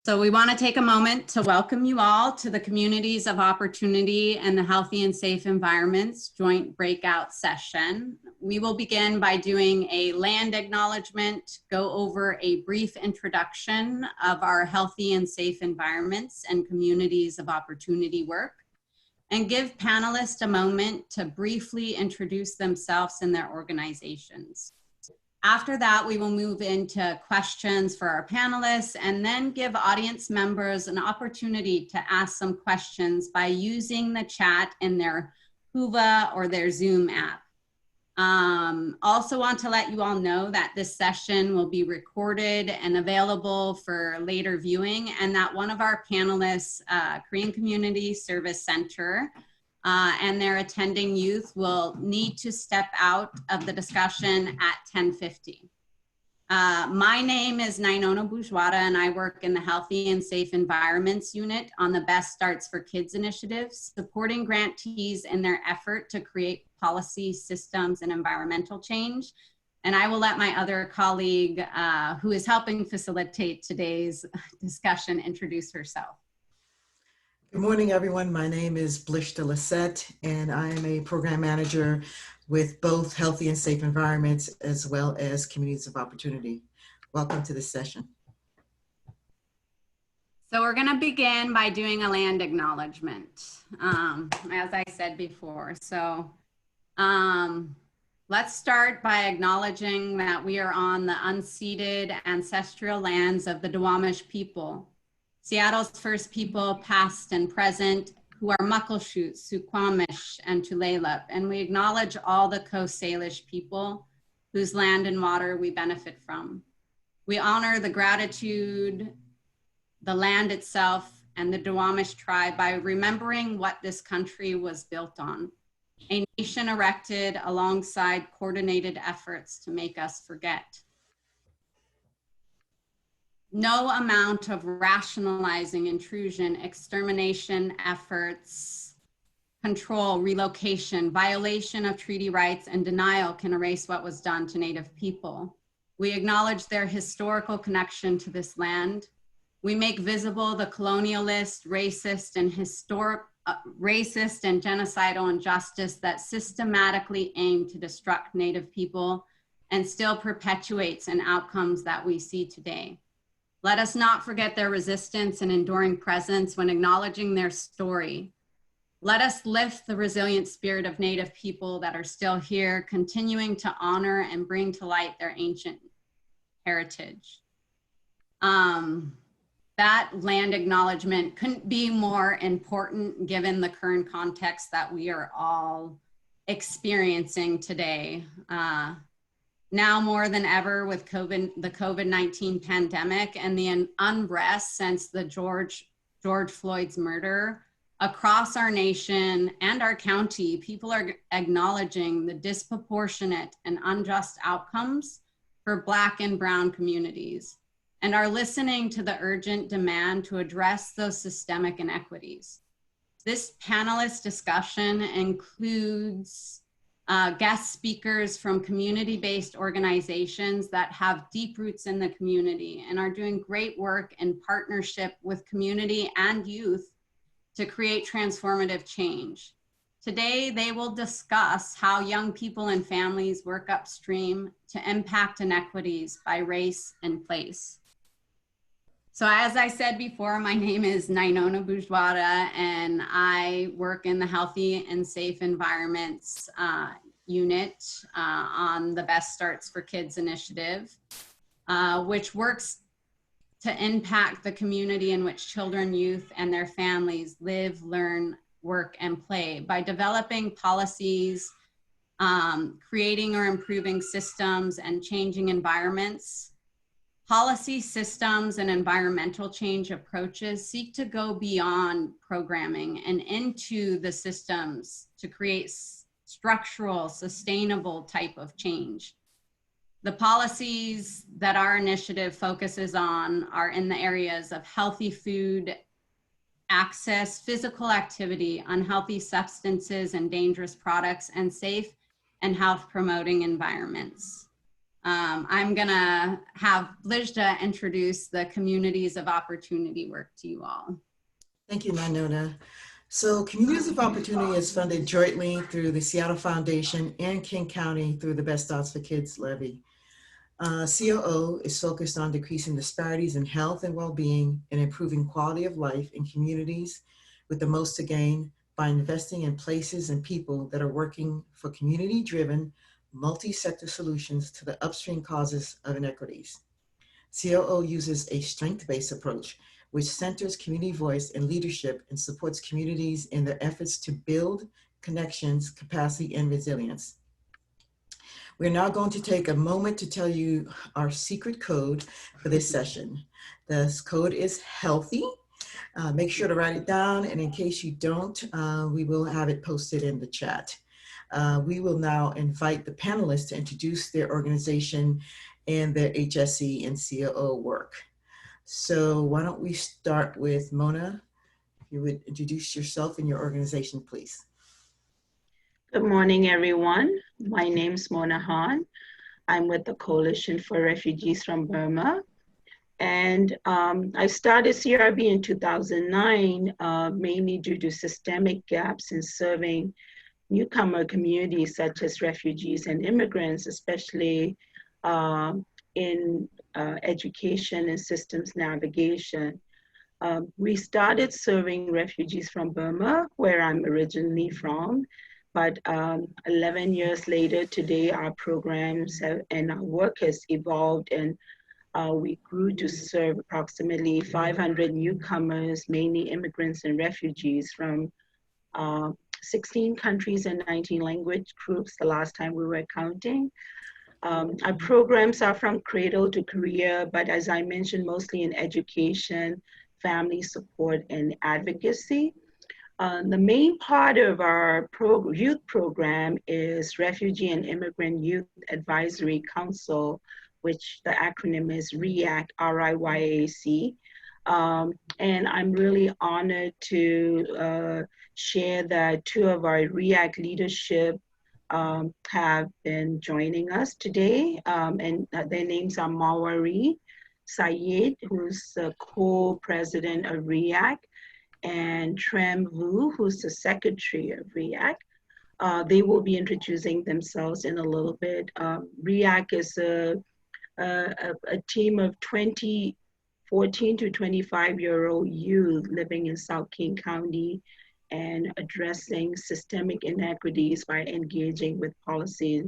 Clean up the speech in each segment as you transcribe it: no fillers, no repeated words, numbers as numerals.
So we want to take a moment to welcome you all to the Communities of Opportunity and the Healthy and Safe Environments joint breakout session. We will begin by doing a land acknowledgement, go over a brief introduction of our healthy and safe environments and communities of opportunity work, and give panelists a moment to briefly introduce themselves and their organizations. After that, we will move into questions for our panelists and then give audience members an opportunity to ask some questions by using the chat in their Whova or their Zoom app. Also want to let you all know that this session will be recorded and available for later viewing, and that one of our panelists, Korean Community Service Center, and their attending youth will need to step out of the discussion at 10:50. My name is Nainona Bourgeois, and I work in the Healthy and Safe Environments Unit on the Best Starts for Kids initiative, supporting grantees in their effort to create policy, systems, and environmental change. And I will let my other colleague, who is helping facilitate today's discussion, introduce herself. Good morning, everyone. My name is Blish de Lissette, and I am a program manager with both Healthy and Safe Environments as well as Communities of Opportunity. Welcome to this session. So we're going to begin by doing a land acknowledgement, as I said before. So let's start by acknowledging that we are on the unceded ancestral lands of the Duwamish people, Seattle's first people, past and present, who are Muckleshoot, Suquamish, and Tulalip. And we acknowledge all the Coast Salish people whose land and water we benefit from. We honor the gratitude, the land itself, and the Duwamish tribe by remembering what this country was built on, a nation erected alongside coordinated efforts to make us forget. No amount of rationalizing intrusion, extermination efforts, control, relocation, violation of treaty rights, and denial can erase what was done to Native people. We acknowledge their historical connection to this land. We make visible the colonialist, racist, and genocidal injustice that systematically aim to destruct Native people and still perpetuates in outcomes that we see today. Let us not forget their resistance and enduring presence when acknowledging their story. Let us lift the resilient spirit of Native people that are still here, continuing to honor and bring to light their ancient heritage. That land acknowledgement couldn't be more important given the current context that we are all experiencing today. Now more than ever with the COVID-19 pandemic and the unrest since the George Floyd's murder, across our nation and our county, people are acknowledging the disproportionate and unjust outcomes for Black and Brown communities, and are listening to the urgent demand to address those systemic inequities. This panelist discussion includes guest speakers from community-based organizations that have deep roots in the community and are doing great work in partnership with community and youth to create transformative change. Today, they will discuss how young people and families work upstream to impact inequities by race and place. So as I said before, my name is Nainona Bourgeois, and I work in the Healthy and Safe Environments unit on the Best Starts for Kids initiative, which works to impact the community in which children, youth, and their families live, learn, work, and play by developing policies, creating or improving systems, and changing environments. Policy systems and environmental change approaches seek to go beyond programming and into the systems to create structural, sustainable type of change. The policies that our initiative focuses on are in the areas of healthy food access, physical activity, unhealthy substances and dangerous products, and safe and health promoting environments. I'm gonna have Blizda introduce the Communities of Opportunity work to you all. Thank you, Nanona. So Communities of Opportunity is funded jointly through the Seattle Foundation and King County through the Best Odds for Kids levy. COO is focused on decreasing disparities in health and well-being and improving quality of life in communities with the most to gain by investing in places and people that are working for community-driven, multi-sector solutions to the upstream causes of inequities. COO uses a strength-based approach, which centers community voice and leadership and supports communities in their efforts to build connections, capacity, and resilience. We're now going to take a moment to tell you our secret code for this session. This code is healthy. Make sure to write it down, and in case you don't, we will have it posted in the chat. We will now invite the panelists to introduce their organization and their HSE and COO work. So why don't we start with Mona? If you would introduce yourself and your organization, please. Good morning, everyone. My name's Mona Han. I'm with the Coalition for Refugees from Burma. And I started CRB in 2009, mainly due to systemic gaps in serving newcomer communities such as refugees and immigrants, especially in education and systems navigation. We started serving refugees from Burma, where I'm originally from. But 11 years later, today, our programs and our work has evolved, and we grew to serve approximately 500 newcomers, mainly immigrants and refugees from 16 countries and 19 language groups the last time we were counting. Our programs are from cradle to career, but as I mentioned, mostly in education, family support, and advocacy. The main part of our youth program is Refugee and Immigrant Youth Advisory Council, which the acronym is REACT, R-I-Y-A-C. And I'm really honored to share that two of our REACT leadership have been joining us today, and their names are Mawari Sayed, who's the co-president of REACT, and Trem Vu, who's the secretary of REACT. They will be introducing themselves in a little bit. REACT is a team of 14 to 25-year-old youth living in South King County and addressing systemic inequities by engaging with policy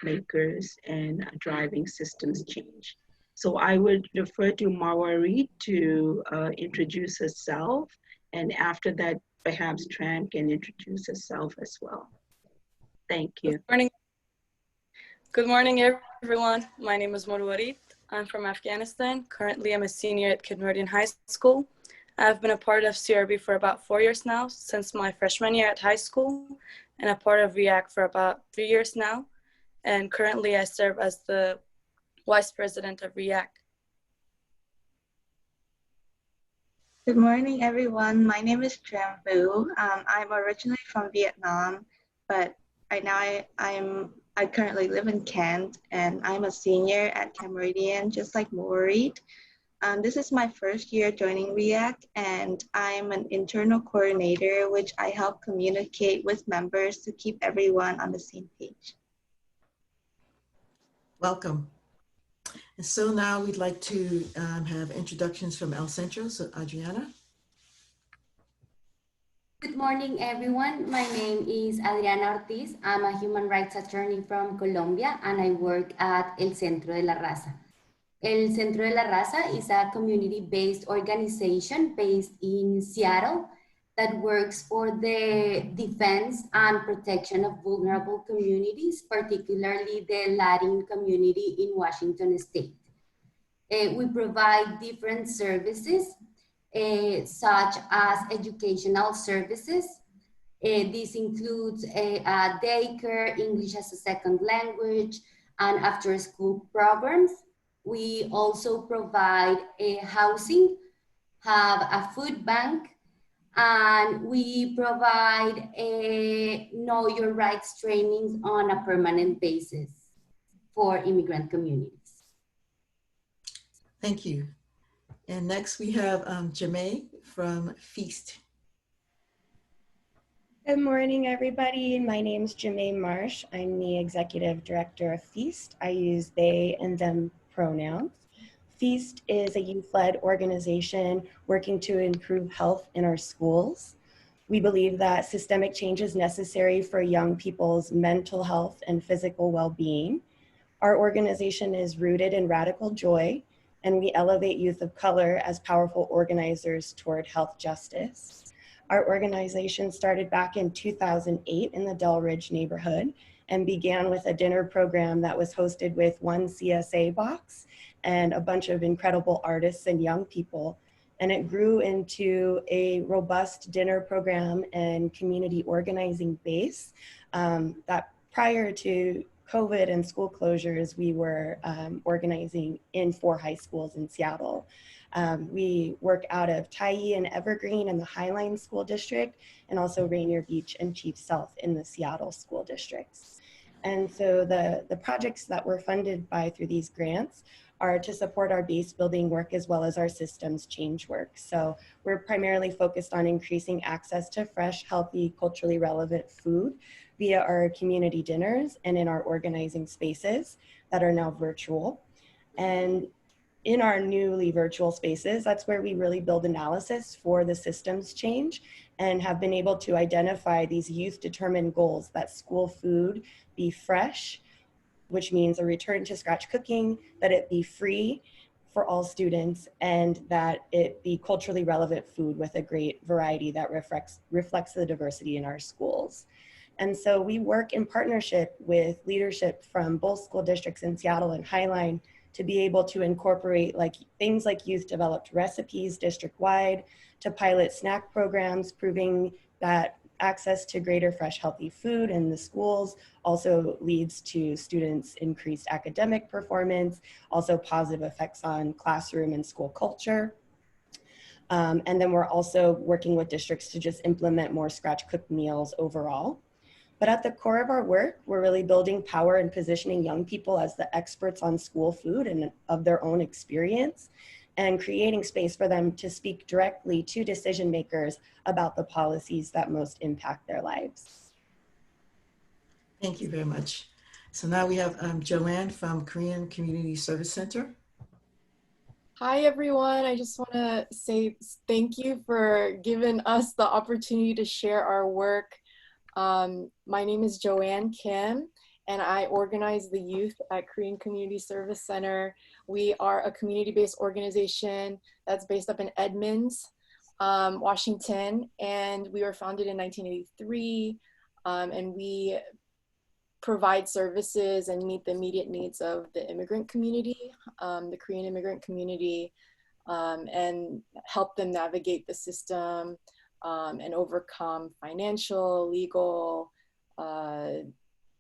makers and driving systems change. So I would refer to Mawari to introduce herself, and after that, perhaps Tram can introduce herself as well. Thank you. Good morning, everyone. My name is Mawari. I'm from Afghanistan. Currently, I'm a senior at Kid Meridian High School. I've been a part of CRB for about 4 years now, since my freshman year at high school, and a part of REACT for about 3 years now. And currently, I serve as the Vice President of REACT. Good morning, everyone. My name is Trem Vu. I'm originally from Vietnam, but I currently live in Kent, and I'm a senior at Meridian, just like Maury. This is my first year joining REACT, and I'm an internal coordinator, which I help communicate with members to keep everyone on the same page. Welcome. And so now we'd like to have introductions from El Centro. So Adriana. Good morning, everyone. My name is Adriana Ortiz. I'm a human rights attorney from Colombia, and I work at El Centro de la Raza. El Centro de la Raza is a community-based organization based in Seattle that works for the defense and protection of vulnerable communities, particularly the Latin community in Washington State. We provide different services, such as educational services. This includes daycare, English as a second language, and after-school programs. We also provide housing, have a food bank, and we provide know your rights trainings on a permanent basis. for immigrant communities. Thank you. And next we have Jamae from Feast. Good morning, everybody. My name is Jamae Marsh. I'm the Executive Director of Feast. I use they and them pronouns. Feast is a youth-led organization working to improve health in our schools. We believe that systemic change is necessary for young people's mental health and physical well-being. Our organization is rooted in radical joy, and we elevate youth of color as powerful organizers toward health justice. Our organization started back in 2008 in the Delridge neighborhood and began with a dinner program that was hosted with one CSA box and a bunch of incredible artists and young people. And it grew into a robust dinner program and community organizing base that prior to COVID and school closures, we were organizing in 4 high schools in Seattle. We work out of Tyee and Evergreen in the Highline School District, and also Rainier Beach and Chief Sealth in the Seattle School Districts. And so the projects that we're funded by through these grants are to support our base building work as well as our systems change work. So we're primarily focused on increasing access to fresh, healthy, culturally relevant food via our community dinners and in our organizing spaces that are now virtual. And in our newly virtual spaces, that's where we really build analysis for the systems change and have been able to identify these youth-determined goals that school food be fresh, which means a return to scratch cooking, that it be free for all students, and that it be culturally relevant food with a great variety that reflects the diversity in our schools. And so we work in partnership with leadership from both school districts in Seattle and Highline to be able to incorporate things like youth developed recipes district-wide, to pilot snack programs, proving that access to greater fresh, healthy food in the schools also leads to students' increased academic performance, also positive effects on classroom and school culture. And then we're also working with districts to just implement more scratch cooked meals overall. But at the core of our work, we're really building power and positioning young people as the experts on school food and of their own experience, and creating space for them to speak directly to decision makers about the policies that most impact their lives. Thank you very much. So now we have Joanne from Korean Community Service Center. Hi, everyone. I just want to say thank you for giving us the opportunity to share our work. My name is Joanne Kim, and I organize the youth at Korean Community Service Center. We are a community-based organization that's based up in Edmonds, Washington, and we were founded in 1983, and we provide services and meet the immediate needs of the immigrant community, the Korean immigrant community, and help them navigate the system and overcome financial, legal,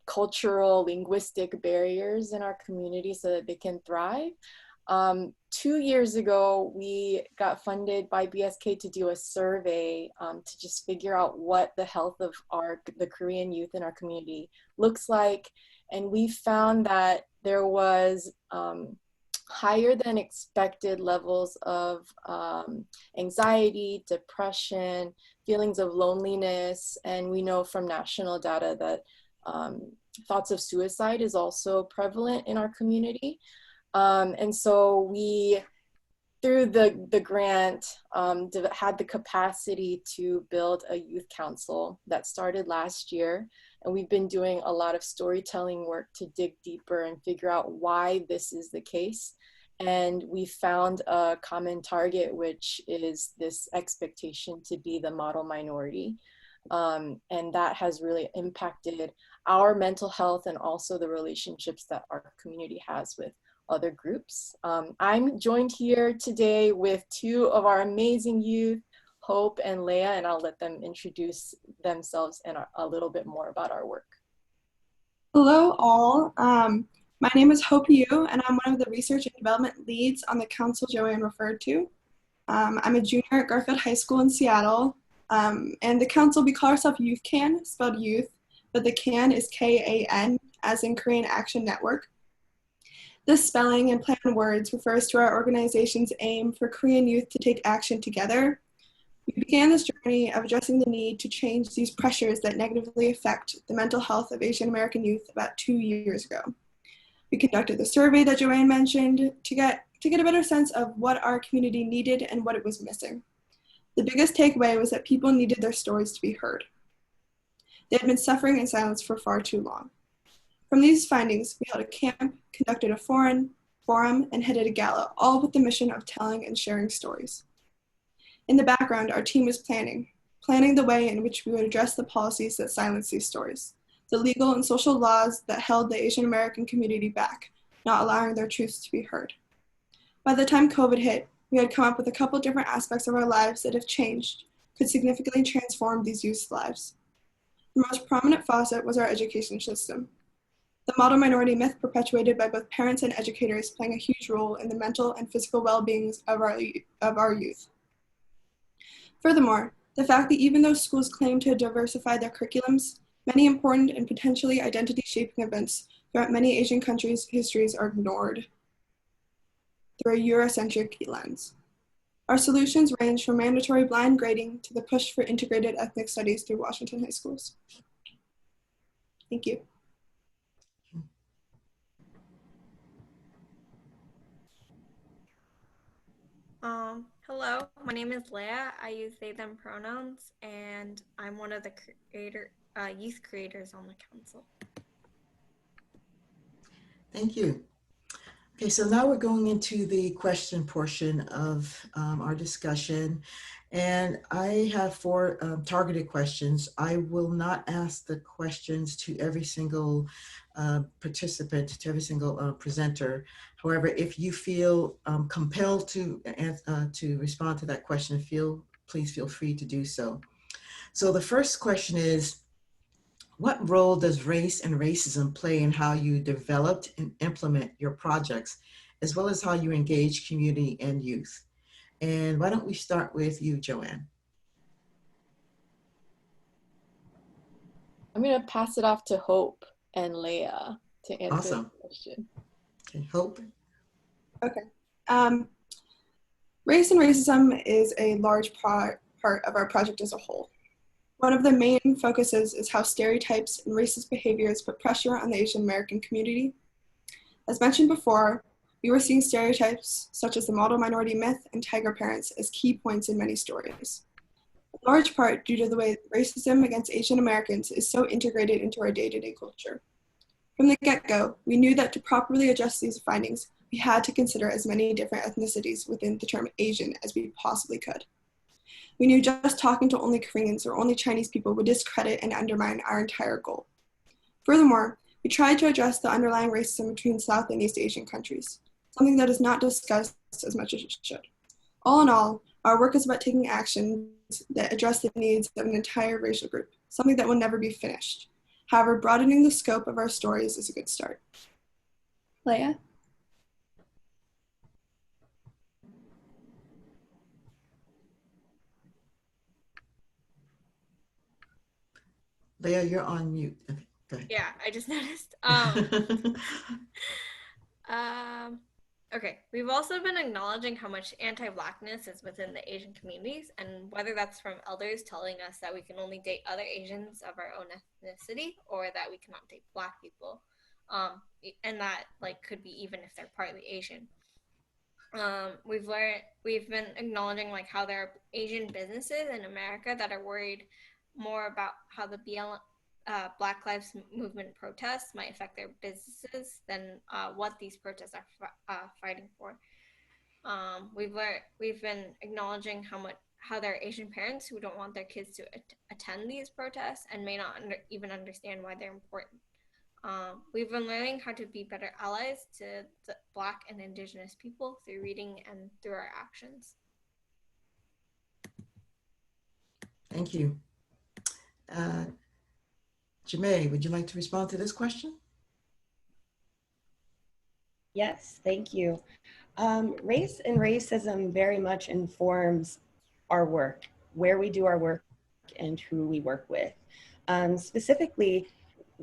cultural, linguistic barriers in our community so that they can thrive. 2 years ago, we got funded by BSK to do a survey to just figure out what the health of the Korean youth in our community looks like. And we found that there was higher than expected levels of anxiety, depression, feelings of loneliness. And we know from national data that thoughts of suicide is also prevalent in our community. And so we, through the grant, had the capacity to build a youth council that started last year. And we've been doing a lot of storytelling work to dig deeper and figure out why this is the case. And we found a common target, which is this expectation to be the model minority. And that has really impacted our mental health and also the relationships that our community has with other groups. I'm joined here today with 2 of our amazing youth, Hope and Leah, and I'll let them introduce themselves and a little bit more about our work. Hello all, my name is Hope Yu, and I'm one of the research and development leads on the council Joanne referred to. I'm a junior at Garfield High School in Seattle, and the council, we call ourselves Youth Can, spelled youth, but the Can is K-A-N, as in Korean Action Network. This spelling and play on words refers to our organization's aim for Korean youth to take action together. We began this journey of addressing the need to change these pressures that negatively affect the mental health of Asian American youth about 2 years ago. We conducted the survey that Joanne mentioned to get a better sense of what our community needed and what it was missing. The biggest takeaway was that people needed their stories to be heard. They had been suffering in silence for far too long. From these findings, we held a camp, conducted a forum, and headed a gala, all with the mission of telling and sharing stories. In the background, our team was planning the way in which we would address the policies that silence these stories, the legal and social laws that held the Asian American community back, not allowing their truths to be heard. By the time COVID hit, we had come up with a couple different aspects of our lives that, if changed, could significantly transform these youth's lives. The most prominent facet was our education system. The model minority myth perpetuated by both parents and educators playing a huge role in the mental and physical well-being of our youth. Furthermore, the fact that even though schools claim to diversify their curriculums, many important and potentially identity-shaping events throughout many Asian countries' histories are ignored through a Eurocentric lens. Our solutions range from mandatory blind grading to the push for integrated ethnic studies through Washington high schools. Thank you. Hello, my name is Leah. I use they, them pronouns, and I'm one of the youth creators on the council. Thank you. Okay, so now we're going into the question portion of our discussion. And I have 4 targeted questions. I will not ask the questions to every single participant, to every single presenter. However, if you feel compelled to respond to that question, please feel free to do so. So the first question is, what role does race and racism play in how you developed and implement your projects, as well as how you engage community and youth? And why don't we start with you, Joanne? I'm going to pass it off to Hope and Leah to answer Awesome. the question. Okay, Hope. Okay. Race and racism is a large part of our project as a whole. One of the main focuses is how stereotypes and racist behaviors put pressure on the Asian American community. As mentioned before, we were seeing stereotypes such as the model minority myth and tiger parents as key points in many stories. In large part due to the way racism against Asian Americans is so integrated into our day-to-day culture. From the get-go, we knew that to properly address these findings, we had to consider as many different ethnicities within the term Asian as we possibly could. We knew just talking to only Koreans or only Chinese people would discredit and undermine our entire goal. Furthermore, we tried to address the underlying racism between South and East Asian countries, something that is not discussed as much as it should. All in all, our work is about taking actions that address the needs of an entire racial group, something that will never be finished. However, broadening the scope of our stories is a good start. Leah? Leah, you're on mute. Okay, go ahead. Yeah, I just noticed. Okay, we've also been acknowledging how much anti-Blackness is within the Asian communities, and whether that's from elders telling us that we can only date other Asians of our own ethnicity, or that we cannot date Black people, and that could be even if they're partly Asian. We've been acknowledging how there are Asian businesses in America that are worried more about how the Black Lives Movement protests might affect their businesses than what these protests are fighting for. We've been acknowledging how there are Asian parents who don't want their kids to attend these protests and may not even understand why they're important. We've been learning how to be better allies to the Black and Indigenous people through reading and through our actions. Thank you. Jemay, would you like to respond to this question? Yes, thank you. Race and racism very much informs our work, where we do our work, and who we work with. Specifically,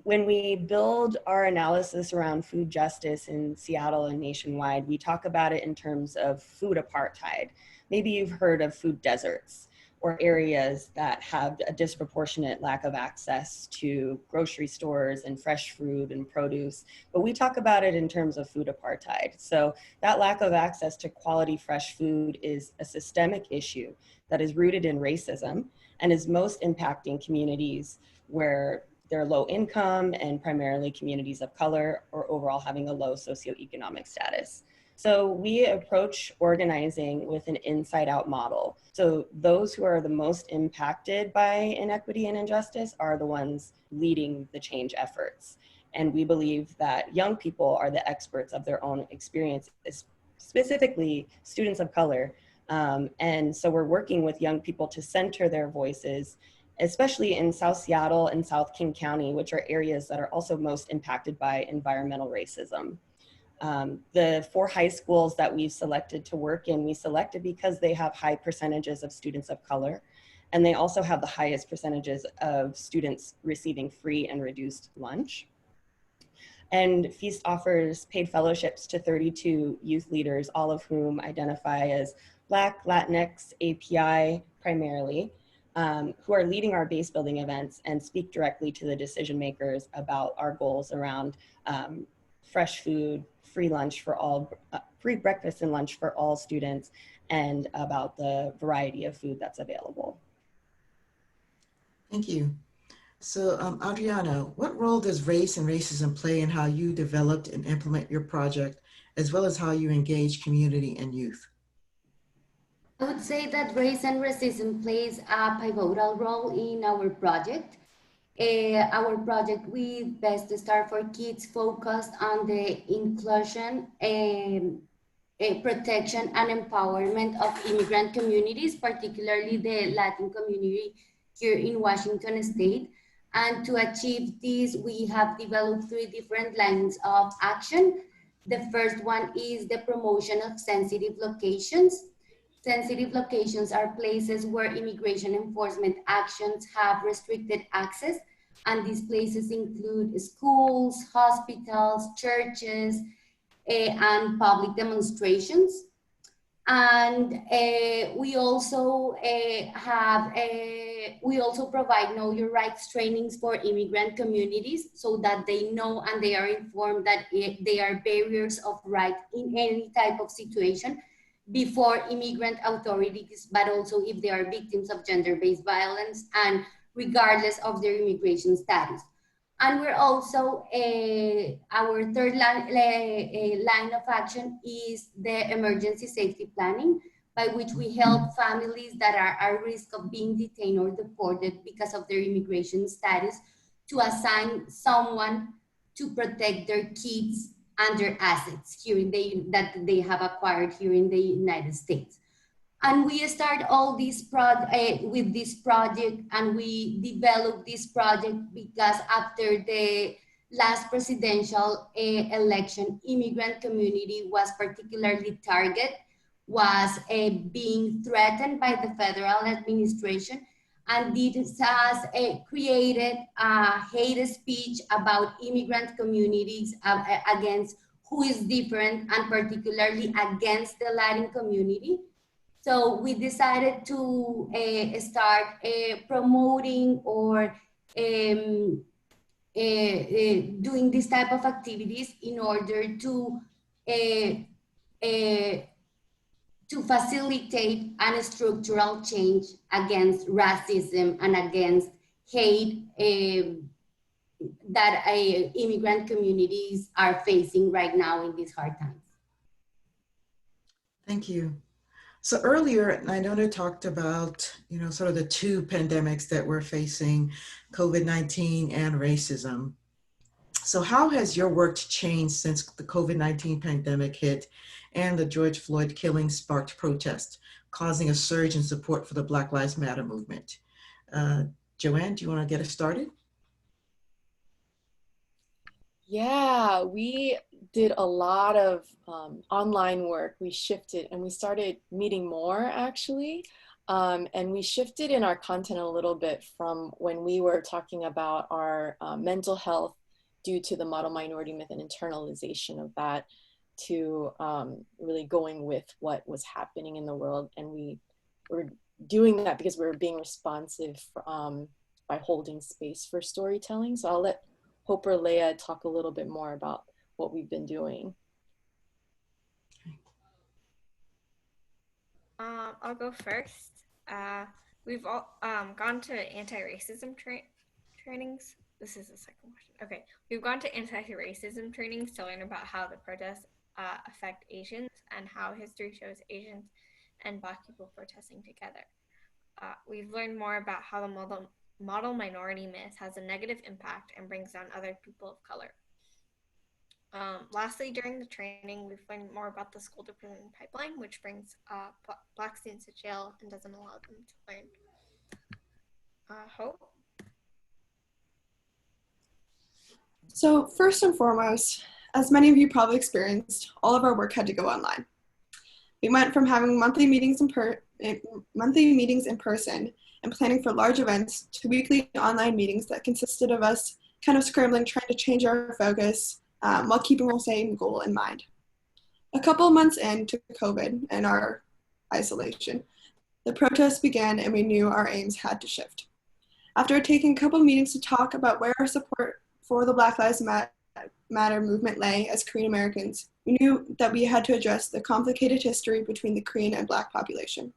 when we build our analysis around food justice in Seattle and nationwide, we talk about it in terms of food apartheid. Maybe you've heard of food deserts, or areas that have a disproportionate lack of access to grocery stores and fresh fruit and produce. But we talk about it in terms of food apartheid. So that lack of access to quality fresh food is a systemic issue that is rooted in racism and is most impacting communities where they're low income and primarily communities of color, or overall having a low socioeconomic status. So we approach organizing with an inside out model. So those who are the most impacted by inequity and injustice are the ones leading the change efforts. And we believe that young people are the experts of their own experiences, specifically students of color. And so we're working with young people to center their voices, especially in South Seattle and South King County, which are areas that are also most impacted by environmental racism. The 4 high schools that we've selected to work in, we selected because they have high percentages of students of color, and they also have the highest percentages of students receiving free and reduced lunch. And Feast offers paid fellowships to 32 youth leaders, all of whom identify as Black, Latinx, API primarily, who are leading our base building events and speak directly to the decision makers about our goals around fresh food, free lunch for all, free breakfast and lunch for all students, and about the variety of food that's available. Thank you. So Adriana, what role does race and racism play in how you developed and implement your project, as well as how you engage community and youth? I would say that race and racism plays a pivotal role in our project. Our project with Best Start for Kids focused on the inclusion, protection and empowerment of immigrant communities, particularly the Latin community here in Washington State. And to achieve this, we have developed 3 different lines of action. The first one is the promotion of sensitive locations. Sensitive locations are places where immigration enforcement actions have restricted access, and these places include schools, hospitals, churches, and public demonstrations. And we also provide Know Your Rights trainings for immigrant communities, so that they know and they are informed that they are barriers of right in any type of situation before immigrant authorities, but also if they are victims of gender-based violence and regardless of their immigration status. And we're also, our third line of action is the emergency safety planning, by which we help families that are at risk of being detained or deported because of their immigration status to assign someone to protect their kids and their assets here in that they have acquired here in the United States. And we start all this with this project, and we developed this project because after the last presidential election, immigrant community was particularly targeted, was being threatened by the federal administration, and this has created hate speech about immigrant communities against who is different, and particularly against the Latin community. So we decided to start promoting or doing this type of activities in order to facilitate a structural change against racism and against hate that immigrant communities are facing right now in these hard times. Thank you. So earlier, Nynona talked about, sort of the 2 pandemics that we're facing, COVID-19 and racism. So how has your work changed since the COVID-19 pandemic hit and the George Floyd killing sparked protests, causing a surge in support for the Black Lives Matter movement? Joanne, do you want to get us started? Yeah, we did a lot of online work. We shifted and we started meeting more, actually. And we shifted in our content a little bit from when we were talking about our mental health due to the model minority myth and internalization of that to really going with what was happening in the world. And we were doing that because we were being responsive by holding space for storytelling. So I'll let Hope or Leah talk a little bit more about what we've been doing. I'll go first. We've all gone to anti-racism trainings. This is the second question. Okay, we've gone to anti-racism trainings to learn about how the protests affect Asians and how history shows Asians and Black people protesting together. We've learned more about how the model minority myth has a negative impact and brings down other people of color. Lastly, during the training, we've learned more about the school to prison pipeline, which brings Black students to jail and doesn't allow them to learn. Hope? So first and foremost, as many of you probably experienced, all of our work had to go online. We went from having monthly meetings in person and planning for large events to weekly online meetings that consisted of us kind of scrambling, trying to change our focus while keeping our same goal in mind. A couple of months into COVID and our isolation, the protests began and we knew our aims had to shift. After taking a couple of meetings to talk about where our support for the Black Lives Matter movement lay as Korean Americans, we knew that we had to address the complicated history between the Korean and Black population.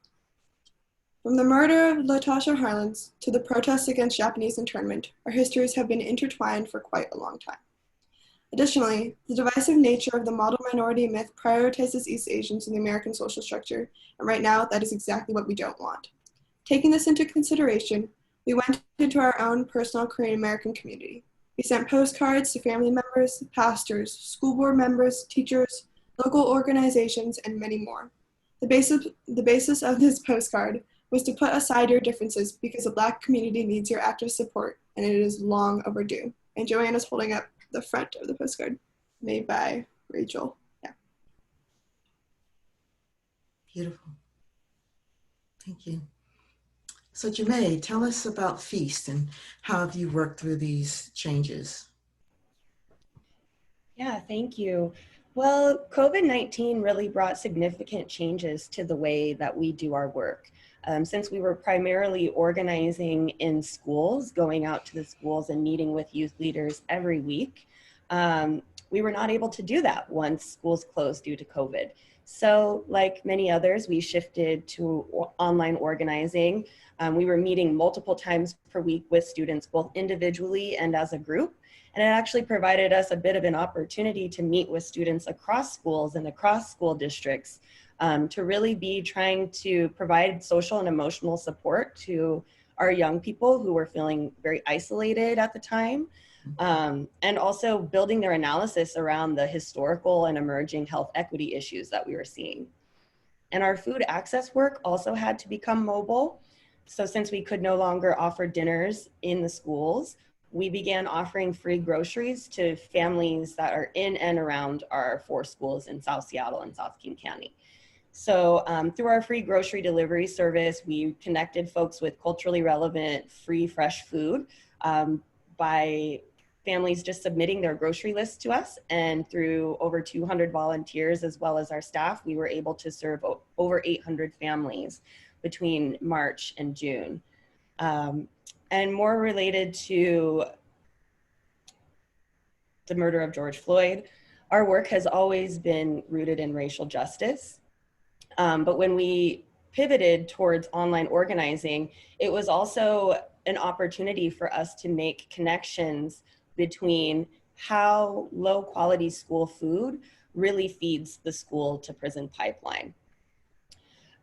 From the murder of Latasha Harlins to the protests against Japanese internment, our histories have been intertwined for quite a long time. Additionally, the divisive nature of the model minority myth prioritizes East Asians in the American social structure, and right now that is exactly what we don't want. Taking this into consideration, we went into our own personal Korean American community. We sent postcards to family members, pastors, school board members, teachers, local organizations, and many more. The basis of this postcard was to put aside your differences because the Black community needs your active support, and it is long overdue. And Joanne is holding up the front of the postcard made by Rachel. Yeah. Beautiful. Thank you. So Jemay, tell us about Feast and how have you worked through these changes? Yeah, thank you. Well, COVID-19 really brought significant changes to the way that we do our work. Since we were primarily organizing in schools, going out to the schools and meeting with youth leaders every week, we were not able to do that once schools closed due to COVID. So like many others, we shifted to online organizing. We were meeting multiple times per week with students, both individually and as a group. And it actually provided us a bit of an opportunity to meet with students across schools and across school districts to really be trying to provide social and emotional support to our young people who were feeling very isolated at the time, and also building their analysis around the historical and emerging health equity issues that we were seeing. And our food access work also had to become mobile. So since we could no longer offer dinners in the schools, we began offering free groceries to families that are in and around our 4 schools in South Seattle and South King County. So through our free grocery delivery service, we connected folks with culturally relevant, free, fresh food by families just submitting their grocery lists to us. And through over 200 volunteers, as well as our staff, we were able to serve over 800 families between March and June. And more related to the murder of George Floyd, our work has always been rooted in racial justice. But when we pivoted towards online organizing, it was also an opportunity for us to make connections between how low quality school food really feeds the school to prison pipeline.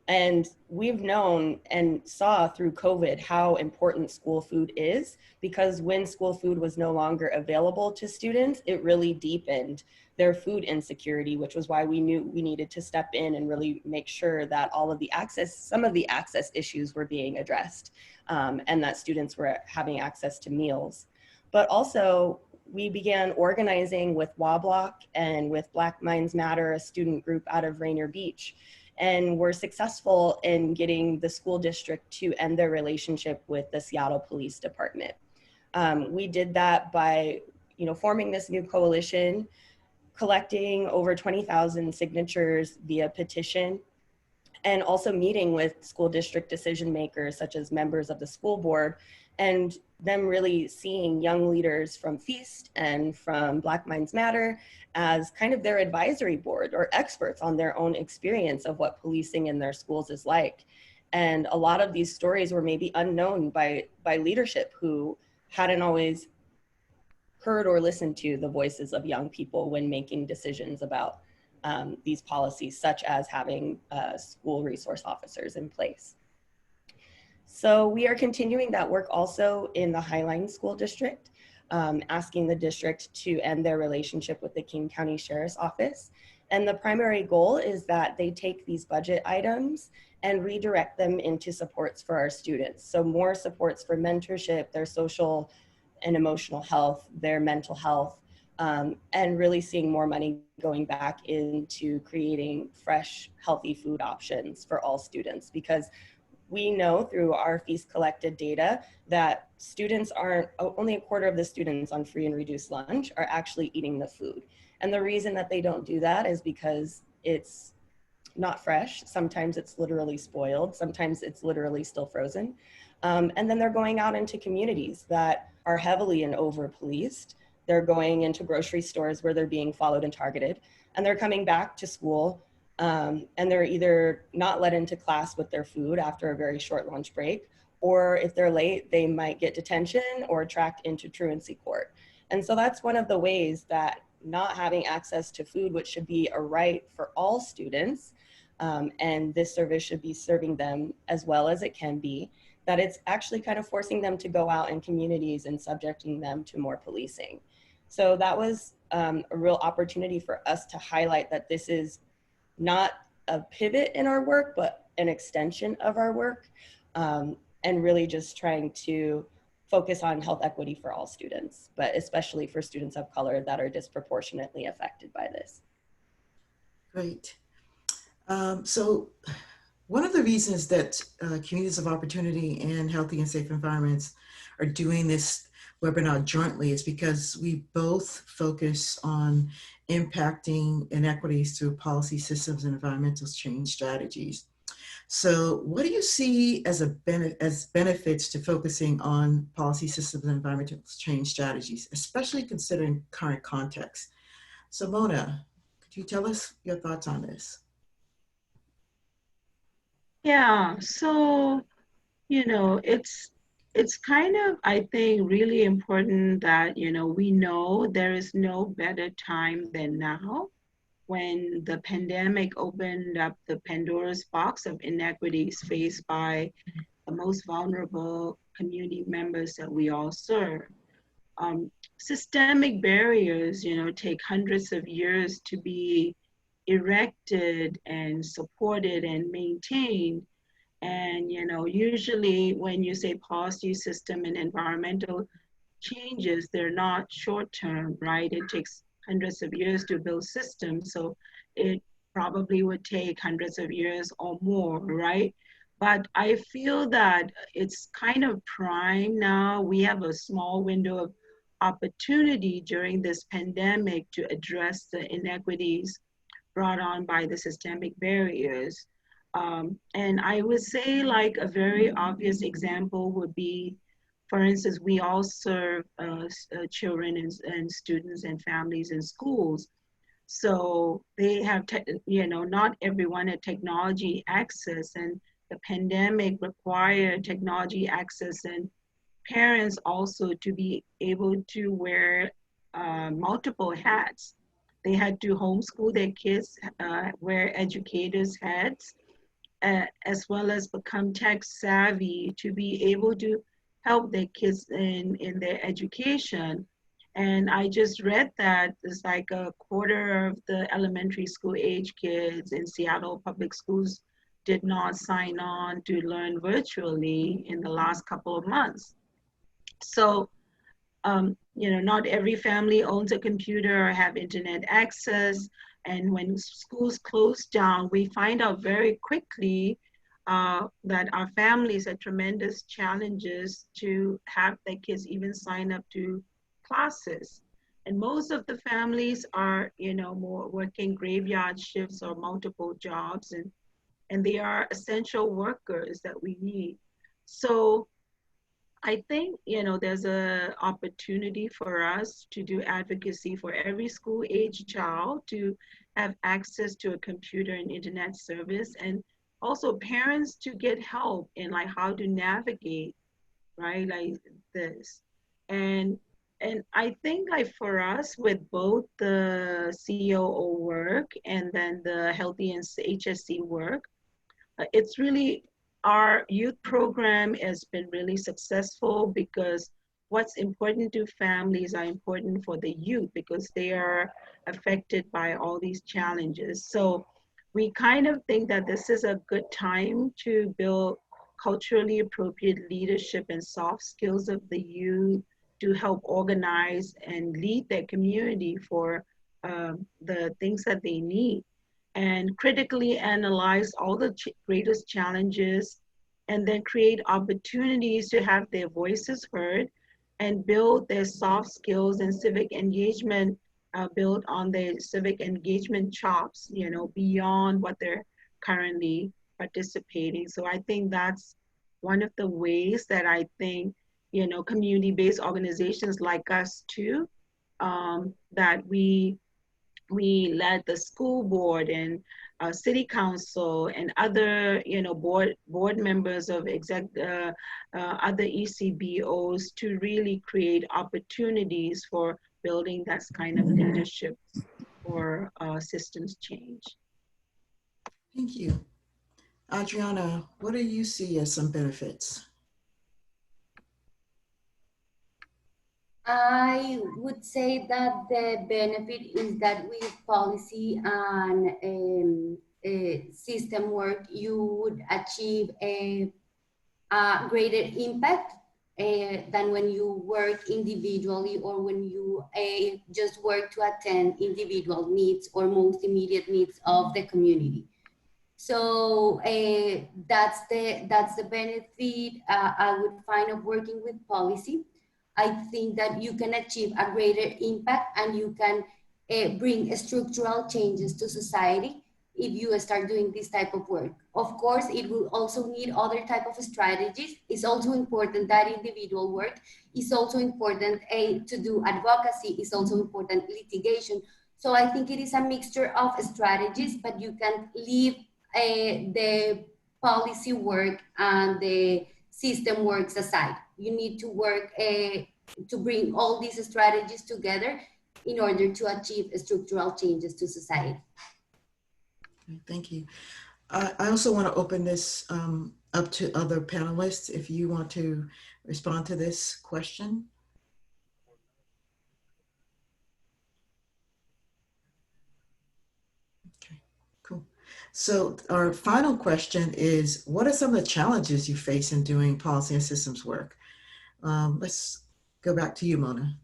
And we've known and saw through COVID how important school food is, because when school food was no longer available to students, it really deepened their food insecurity, which was why we knew we needed to step in and really make sure that all of the access, some of the access issues were being addressed, and that students were having access to meals. But also, we began organizing with WABLOC and with Black Minds Matter, a student group out of Rainier Beach. and were successful in getting the school district to end their relationship with the Seattle Police Department. We did that by, forming this new coalition, collecting over 20,000 signatures via petition, and also meeting with school district decision makers, such as members of the school board, and them really seeing young leaders from Feast and from Black Minds Matter as kind of their advisory board or experts on their own experience of what policing in their schools is like. And a lot of these stories were maybe unknown by leadership who hadn't always heard or listened to the voices of young people when making decisions about these policies, such as having school resource officers in place. So we are continuing that work also in the Highline School District, asking the district to end their relationship with the King County Sheriff's Office. And the primary goal is that they take these budget items and redirect them into supports for our students. So more supports for mentorship, their social and emotional health, their mental health, and really seeing more money going back into creating fresh, healthy food options for all students. Because we know through our Feast collected data that students aren't, only a quarter of the students on free and reduced lunch are actually eating the food. And the reason that they don't do that is because it's not fresh. Sometimes it's literally spoiled. Sometimes it's literally still frozen. And then they're going out into communities that are heavily and over policed. They're going into grocery stores where they're being followed and targeted, and they're coming back to school and they're either not let into class with their food after a very short lunch break, or if they're late, they might get detention or tracked into truancy court. And so that's one of the ways that not having access to food, which should be a right for all students, and this service should be serving them as well as it can be, that it's actually kind of forcing them to go out in communities and subjecting them to more policing. So that was a real opportunity for us to highlight that this is not a pivot in our work, but an extension of our work, and really just trying to focus on health equity for all students, but especially for students of color that are disproportionately affected by this. Great. So one of the reasons that communities of opportunity and healthy and safe environments are doing this webinar jointly is because we both focus on impacting inequities through policy systems and environmental change strategies. So what do you see as benefits to focusing on policy systems and environmental change strategies, especially considering current context? So Mona, could you tell us your thoughts on this? Yeah, so, it's kind of, I think, really important that, we know there is no better time than now, when the pandemic opened up the Pandora's box of inequities faced by the most vulnerable community members that we all serve. Systemic barriers, take hundreds of years to be erected and supported and maintained. And, usually when you say policy system and environmental changes, they're not short term, right? It takes hundreds of years to build systems. So it probably would take hundreds of years or more, right? But I feel that it's kind of prime now. We have a small window of opportunity during this pandemic to address the inequities brought on by the systemic barriers. And I would say, like, a very obvious example would be, for instance, we all serve children and students and families in schools. So they have, not everyone had technology access, and the pandemic required technology access, and parents also to be able to wear multiple hats. They had to homeschool their kids, wear educators' hats, as well as become tech savvy to be able to help their kids in their education. And I just read that there's like a quarter of the elementary school age kids in Seattle public schools did not sign on to learn virtually in the last couple of months. So, not every family owns a computer or have internet access. And when schools close down, we find out very quickly that our families had tremendous challenges to have their kids even sign up to classes. And most of the families are, you know, more working graveyard shifts or multiple jobs, and they are essential workers that we need. So I think, you know, there's a opportunity for us to do advocacy for every school age child to have access to a computer and internet service, and also parents to get help in like how to navigate, right? Like this. And I think like for us with both the COO work and then the Healthy and HSC work, it's really, our youth program has been really successful because what's important to families are important for the youth because they are affected by all these challenges. So we kind of think that this is a good time to build culturally appropriate leadership and soft skills of the youth to help organize and lead their community for the things that they need, and critically analyze all the greatest challenges, and then create opportunities to have their voices heard and build their soft skills and civic engagement, build on their civic engagement chops, you know, beyond what they're currently participating. So I think that's one of the ways that I think, you know, community-based organizations like us too, that we let the school board and city council and other, you know, board members of other ECBOs to really create opportunities for building that kind of leadership for systems change. Thank you. Adriana, what do you see as some benefits? I would say that the benefit is that with policy and system work, you would achieve a greater impact than when you work individually or when you just work to attend individual needs or most immediate needs of the community. So that's the benefit I would find of working with policy. I think that you can achieve a greater impact and you can bring structural changes to society if you start doing this type of work. Of course, it will also need other type of strategies. It's also important that individual work. It's also important to do advocacy. It's also important litigation. So I think it is a mixture of strategies, but you can leave the policy work and the system works aside. You need to work to bring all these strategies together in order to achieve structural changes to society. Thank you. I also want to open this up to other panelists if you want to respond to this question. Okay, cool. So our final question is, what are some of the challenges you face in doing policy and systems work? Let's go back to you, Mona.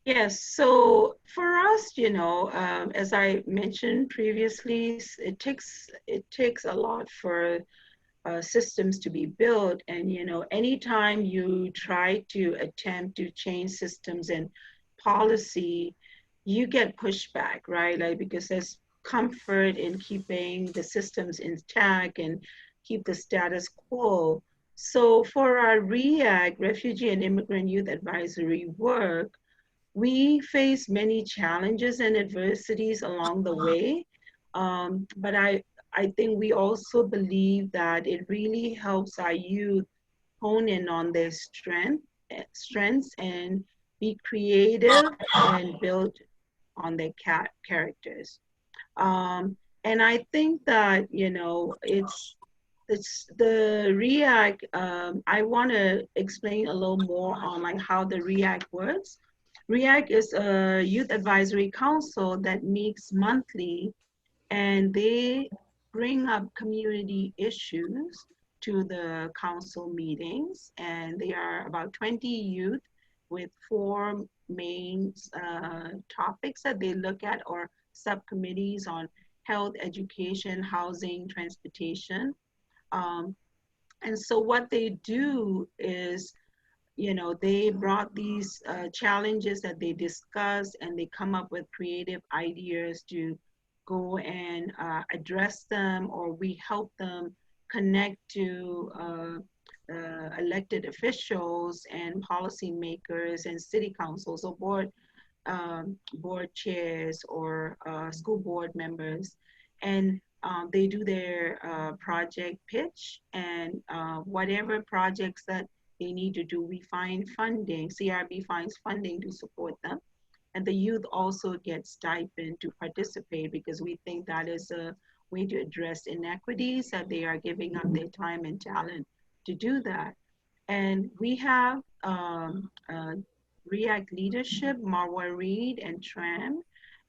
Yes, so for us, you know, as I mentioned previously, it takes a lot for systems to be built. And, you know, anytime you try to attempt to change systems and policy, you get pushback, right? Like, because there's comfort in keeping the systems intact and keep the status quo. So for our REACT, Refugee and Immigrant Youth Advisory work, we face many challenges and adversities along the way. But I think we also believe that it really helps our youth hone in on their strengths and be creative and build on their characters. And I think that, you know, it's the REACT. I want to explain a little more on like how the REACT works. REACT is a youth advisory council that meets monthly, and they bring up community issues to the council meetings. And they are about 20 youth with 4 main topics that they look at are subcommittees on health, education, housing, transportation. And so what they do is, they brought these challenges that they discuss, and they come up with creative ideas to go and address them, or we help them connect to elected officials and policymakers and city councils or board chairs or school board members. And they do their project pitch, and whatever projects that they need to do, we find funding. CRB finds funding to support them. And the youth also get stipend to participate, because we think that is a way to address inequities, that they are giving up their time and talent to do that. And we have REACT leadership, Marwa Reed and Tram,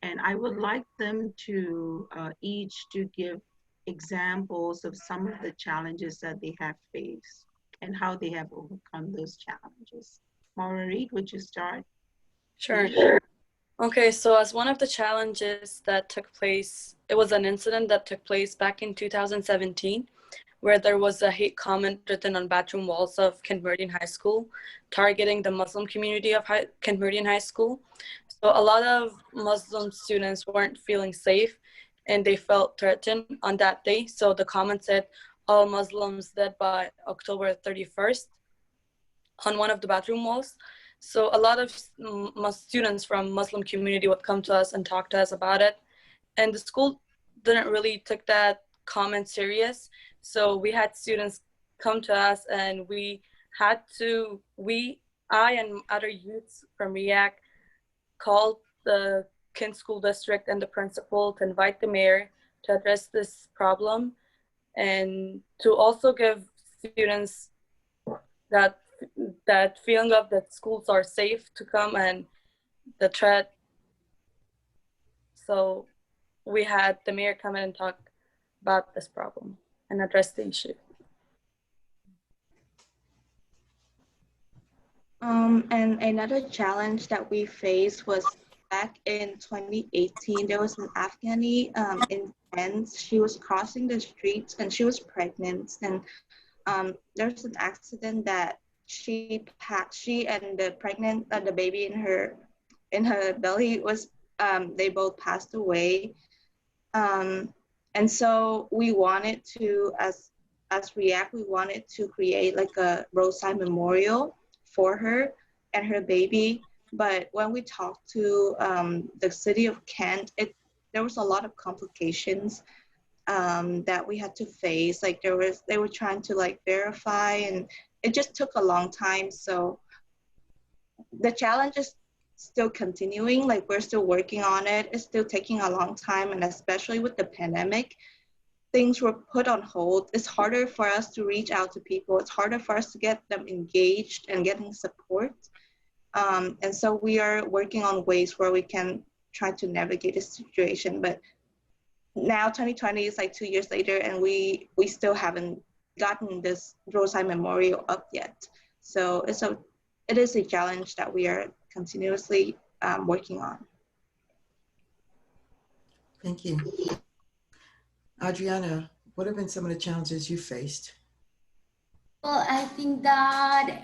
and I would like them to each to give examples of some of the challenges that they have faced and how they have overcome those challenges. Marwa Reed, would you start? Sure. Okay, so as one of the challenges that took place, it was an incident that took place back in 2017, where there was a hate comment written on bathroom walls of Kent Meridian High School, targeting the Muslim community of Kent Meridian High School. So a lot of Muslim students weren't feeling safe, and they felt threatened on that day. So the comment said, "All Muslims dead by October 31st," on one of the bathroom walls. So a lot of students from Muslim community would come to us and talk to us about it. And the school didn't really take that comment serious. So we had students come to us, and I and other youths from REACT called the Kent School District and the principal to invite the mayor to address this problem, and to also give students that feeling of that schools are safe to come and the threat. So we had the mayor come in and talk about this problem and address the issue. And another challenge that we faced was back in 2018. There was an Afghani in Kent. She was crossing the streets and she was pregnant. And there was an accident that she and the baby in her belly was they both passed away. And so we wanted to, as REACT, we wanted to create like a roadside memorial for her and her baby. But when we talked to the city of Kent, there was a lot of complications that we had to face. Like they were trying to like verify, and it just took a long time. So the challenge is still continuing. Like we're still working on it. It's still taking a long time, and especially with the pandemic, things were put on hold. It's harder for us to reach out to people. It's harder for us to get them engaged and getting support. And so we are working on ways where we can try to navigate this situation. But now 2020 is like 2 years later, and we still haven't gotten this roadside memorial up yet. So it is a challenge that we are continuously working on. Thank you. Adriana, what have been some of the challenges you faced? Well, I think that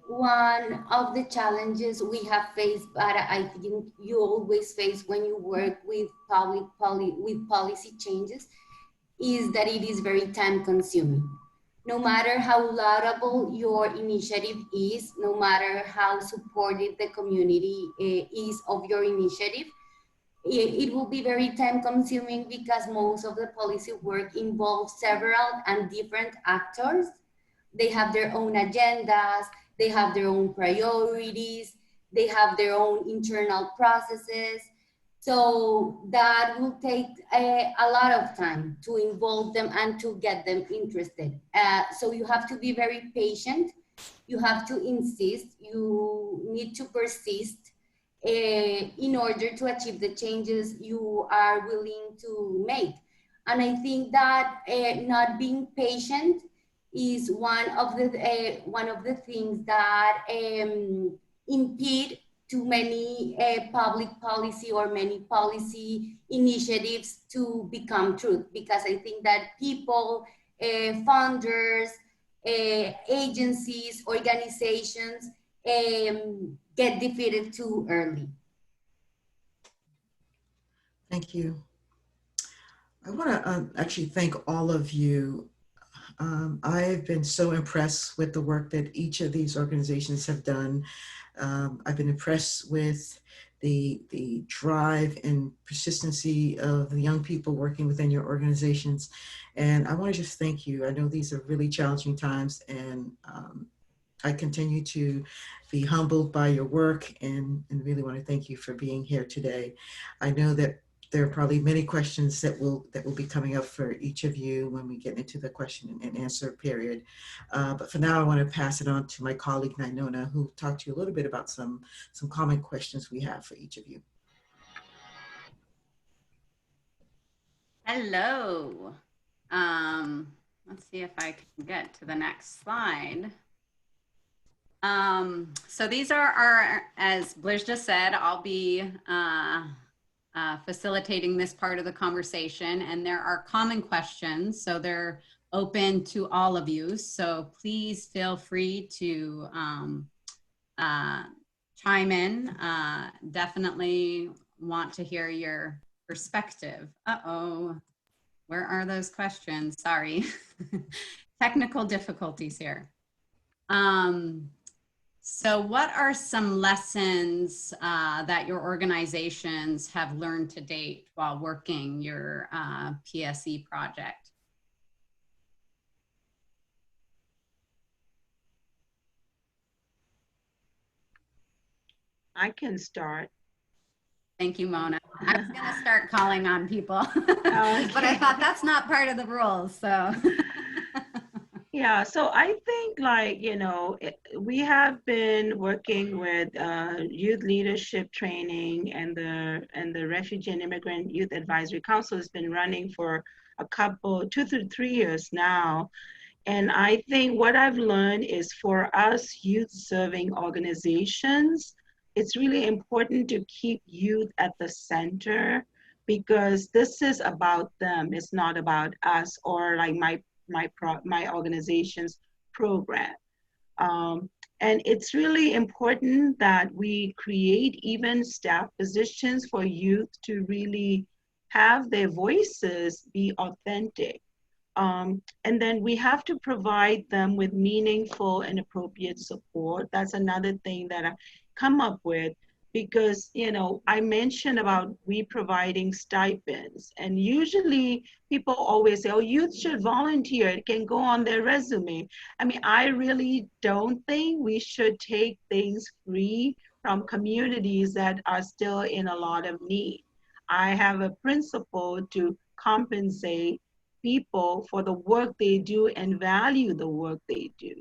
one of the challenges we have faced, but I think you always face when you work with policy changes, is that it is very time consuming. No matter how laudable your initiative is, no matter how supportive the community is of your initiative, it will be very time consuming because most of the policy work involves several and different actors. They have their own agendas, they have their own priorities, they have their own internal processes. So that will take a lot of time to involve them and to get them interested. So you have to be very patient. You have to insist. You need to persist in order to achieve the changes you are willing to make. And I think that not being patient is one of the things that impede too many public policy or many policy initiatives to become truth, because I think that people, funders, agencies, organizations get defeated too early. Thank you. I want to actually thank all of you. I've been so impressed with the work that each of these organizations have done. I've been impressed with the drive and persistency of the young people working within your organizations. And I want to just thank you. I know these are really challenging times, and I continue to be humbled by your work, and really want to thank you for being here today. I know that there are probably many questions that will be coming up for each of you when we get into the question and answer period. But for now, I want to pass it on to my colleague, Nainona, who will talk to you a little bit about some common questions we have for each of you. Hello. Let's see if I can get to the next slide. So these are our, as Blish just said, I'll be facilitating this part of the conversation, and there are common questions, so they're open to all of you. So please feel free to chime in. Definitely want to hear your perspective. Uh-oh, where are those questions? Sorry, technical difficulties here. So what are some lessons that your organizations have learned to date while working your PSE project? I can start. Thank you, Mona. I was going to start calling on people, Okay. but I thought that's not part of the rules, so. Yeah, so I think, like, you know, we have been working with youth leadership training, and the Refugee and Immigrant Youth Advisory Council has been running for a couple, 2 to 3 years now. And I think what I've learned is, for us youth serving organizations, it's really important to keep youth at the center, because this is about them. It's not about us or like my organization's program. And it's really important that we create even staff positions for youth to really have their voices be authentic. And then we have to provide them with meaningful and appropriate support. That's another thing that I come up with, because, you know, I mentioned about we providing stipends, and usually people always say, oh, youth should volunteer, it can go on their resume. I mean, I really don't think we should take things free from communities that are still in a lot of need. I have a principle to compensate people for the work they do and value the work they do.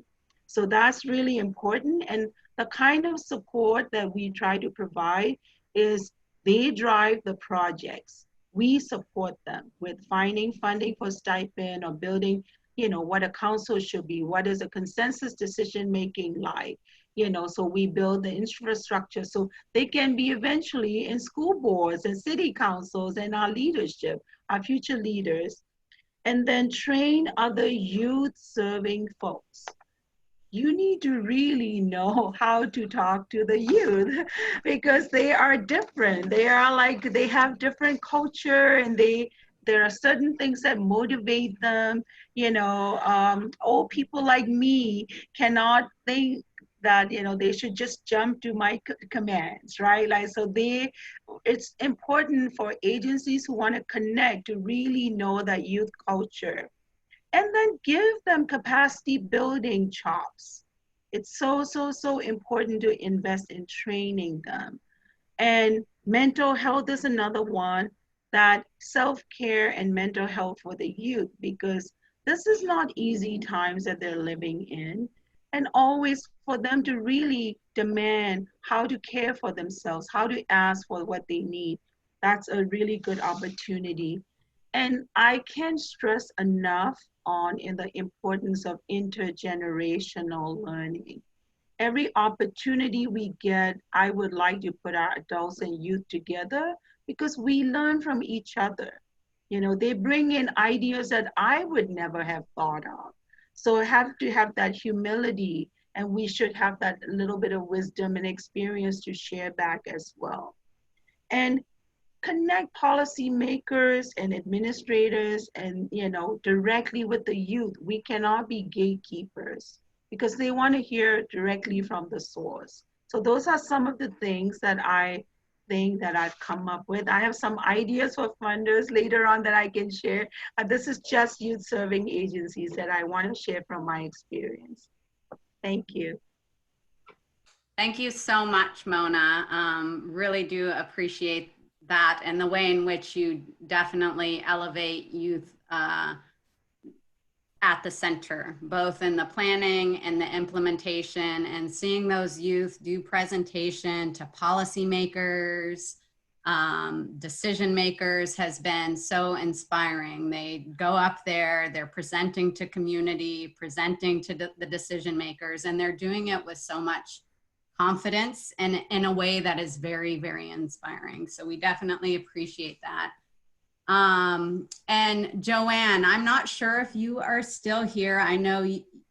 So that's really important. And the kind of support that we try to provide is they drive the projects. We support them with finding funding for stipend, or building, you know, what a council should be. What is a consensus decision making like? You know, so we build the infrastructure so they can be eventually in school boards and city councils and our leadership, our future leaders. And then train other youth serving folks. You need to really know how to talk to the youth, because they are different. They are like, they have different culture, and there are certain things that motivate them. You know, old people like me cannot think that, you know, they should just jump to my commands, right? Like, so it's important for agencies who want to connect to really know that youth culture, and then give them capacity building chops. It's so important to invest in training them. And mental health is another one, that self-care and mental health for the youth, because this is not easy times that they're living in. And always for them to really demand how to care for themselves, how to ask for what they need. That's a really good opportunity. And I can't stress enough on in the importance of intergenerational learning. every opportunity we get, I would like to put our adults and youth together because we learn from each other. You know, they bring in ideas that I would never have thought of. So I have to have that humility, and we should have that little bit of wisdom and experience to share back as well. And connect policymakers and administrators and, you know, directly with the youth. We cannot be gatekeepers because they want to hear directly from the source. So those are some of the things that I think that I've come up with. I have some ideas for funders later on that I can share. This is just youth serving agencies that I want to share from my experience. Thank you. Thank you so much, Mona. Really do appreciate that and the way in which you definitely elevate youth at the center, both in the planning and the implementation, and seeing those youth do presentation to policymakers, decision makers has been so inspiring. They go up there, they're presenting to community, presenting to the decision makers, and they're doing it with so much confidence and in a way that is very, very inspiring. So we definitely appreciate that. And Joanne, I'm not sure if you are still here. I know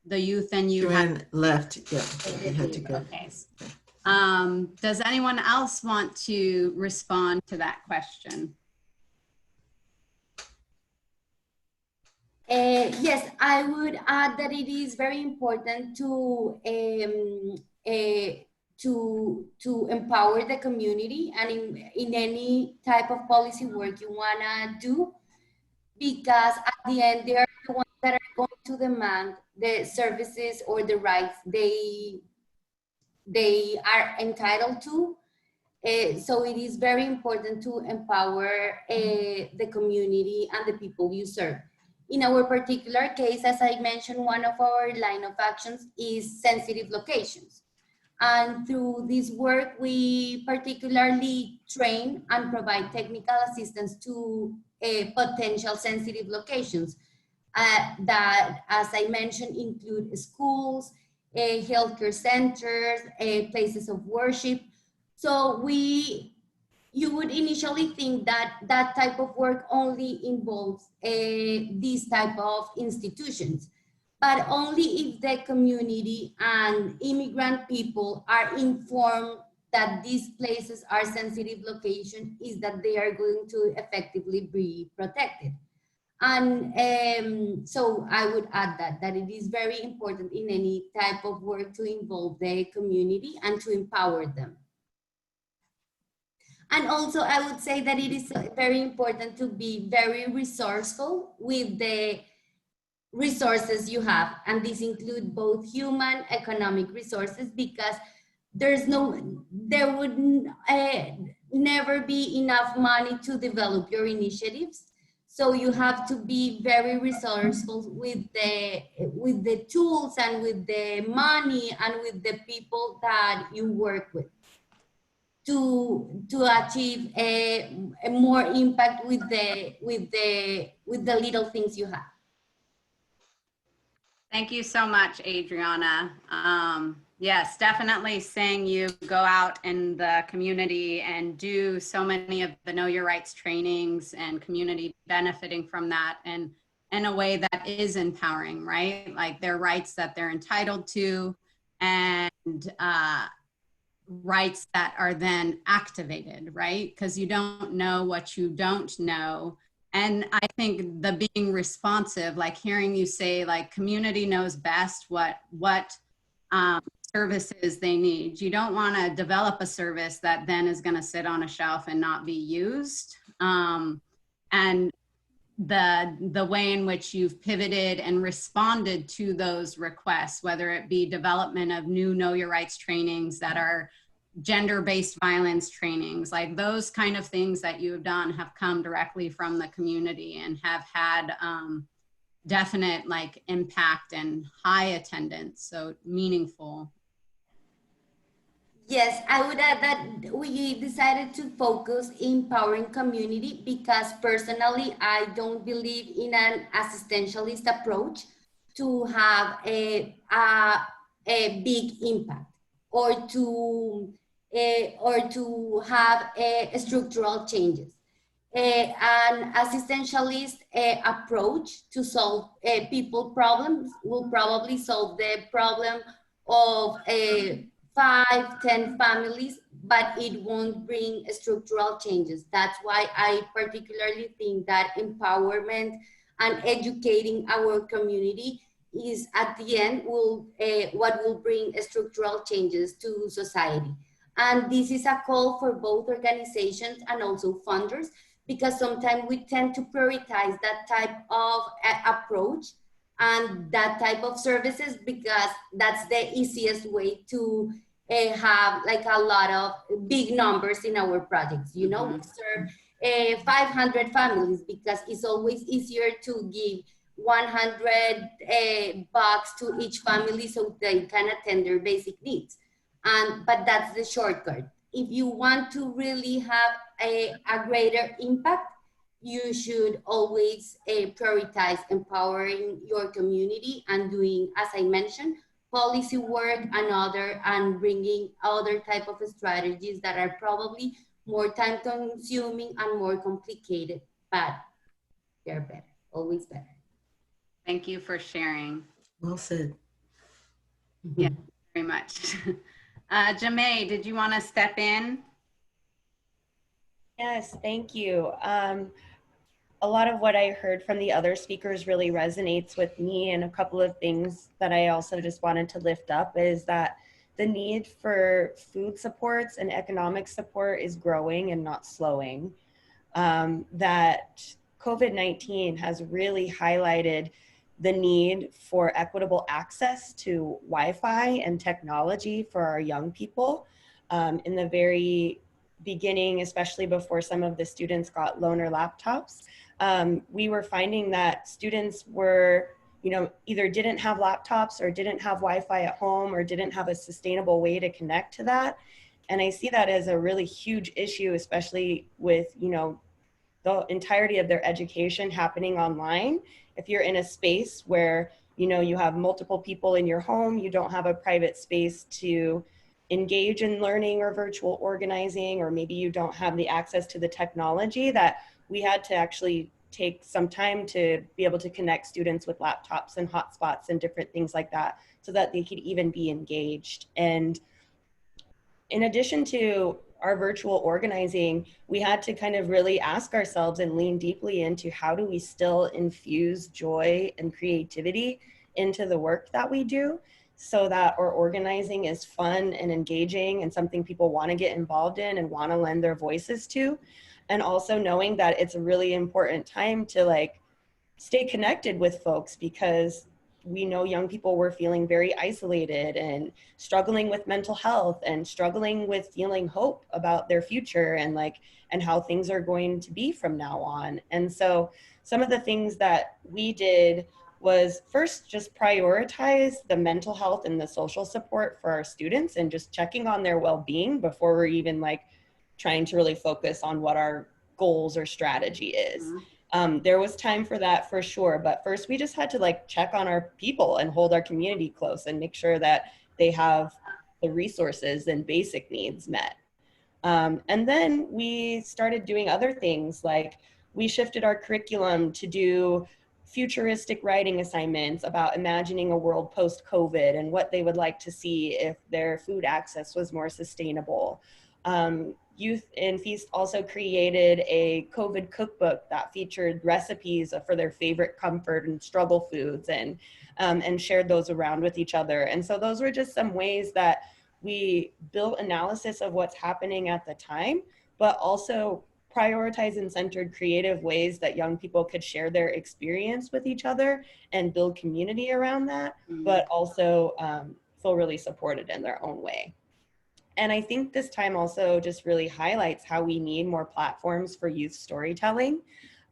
the youth and you Joanne left. Yeah, he had to go. Okay. Does anyone else want to respond to that question? Yes, I would add that it is very important to empower the community and in any type of policy work you wanna do, because at the end they are the ones that are going to demand the services or the rights they are entitled to. So it is very important to empower the community and the people you serve. In our particular case, as I mentioned, one of our line of actions is sensitive locations. And through this work, we particularly train and provide technical assistance to potential sensitive locations that, as I mentioned, include schools, healthcare centers, places of worship. So you would initially think that that type of work only involves these type of institutions, but only if the community and immigrant people are informed that these places are sensitive location, is that they are going to effectively be protected. And so I would add that it is very important in any type of work to involve the community and to empower them. And also, I would say that it is very important to be very resourceful with the resources you have. And these include both human, economic resources, because there would never be enough money to develop your initiatives. So you have to be very resourceful with the tools and with the money and with the people that you work with, to achieve a more impact with the little things you have. Thank you so much, Adriana. Yes, definitely seeing you go out in the community and do so many of the Know Your Rights trainings and community benefiting from that, and in a way that is empowering, right? Like their rights that they're entitled to, and rights that are then activated, right? Because you don't know what you don't know. And I think the being responsive, like hearing you say, like, community knows best what services they need. You don't want to develop a service that then is going to sit on a shelf and not be used. And the way in which you've pivoted and responded to those requests, whether it be development of new Know Your Rights trainings that are gender-based violence trainings, like those kind of things that you have done have come directly from the community and have had definite like impact and high attendance, so meaningful. Yes, I would add that we decided to focus empowering community because personally, I don't believe in an assistentialist approach to have a big impact. or to have structural changes. An assistentialist approach to solve people problems will probably solve the problem of 5, 10 families, but it won't bring structural changes. That's why I particularly think that empowerment and educating our community is at the end what will bring structural changes to society. And this is a call for both organizations and also funders, because sometimes we tend to prioritize that type of approach and that type of services because that's the easiest way to have like a lot of big numbers in our projects. You know, we serve 500 families because it's always easier to give 100 bucks to each family so they can attend their basic needs. But that's the shortcut. If you want to really have a greater impact, you should always prioritize empowering your community and doing, as I mentioned, policy work and bringing other type of strategies that are probably more time consuming and more complicated, but they're better, always better. Thank you for sharing. Well said. Yeah, very much. Jamae, did you want to step in? Yes, thank you. A lot of what I heard from the other speakers really resonates with me, and a couple of things that I also just wanted to lift up is that the need for food supports and economic support is growing and not slowing. That COVID-19 has really highlighted the need for equitable access to Wi-Fi and technology for our young people. In the very beginning, especially before some of the students got loaner laptops, we were finding that students were, either didn't have laptops or didn't have Wi-Fi at home or didn't have a sustainable way to connect to that. And I see that as a really huge issue, especially with, the entirety of their education happening online. If you're in a space where, you have multiple people in your home, you don't have a private space to engage in learning or virtual organizing, or maybe you don't have the access to the technology, that we had to actually take some time to be able to connect students with laptops and hotspots and different things like that so that they could even be engaged. And in addition to our virtual organizing, we had to kind of really ask ourselves and lean deeply into how do we still infuse joy and creativity into the work that we do so that our organizing is fun and engaging and something people want to get involved in and want to lend their voices to. And also knowing that it's a really important time to stay connected with folks, because we know young people were feeling very isolated and struggling with mental health and struggling with feeling hope about their future and how things are going to be from now on. And so some of the things that we did was first just prioritize the mental health and the social support for our students and just checking on their well-being before we're even trying to really focus on what our goals or strategy is. There was time for that for sure, but first we just had to check on our people and hold our community close and make sure that they have the resources and basic needs met. And then we started doing other things, we shifted our curriculum to do futuristic writing assignments about imagining a world post-COVID and what they would like to see if their food access was more sustainable. Youth in Feast also created a COVID cookbook that featured recipes for their favorite comfort and struggle foods and shared those around with each other. And so those were just some ways that we built analysis of what's happening at the time, but also prioritize and centered creative ways that young people could share their experience with each other and build community around that, but also feel really supported in their own way. And I think this time also just really highlights how we need more platforms for youth storytelling.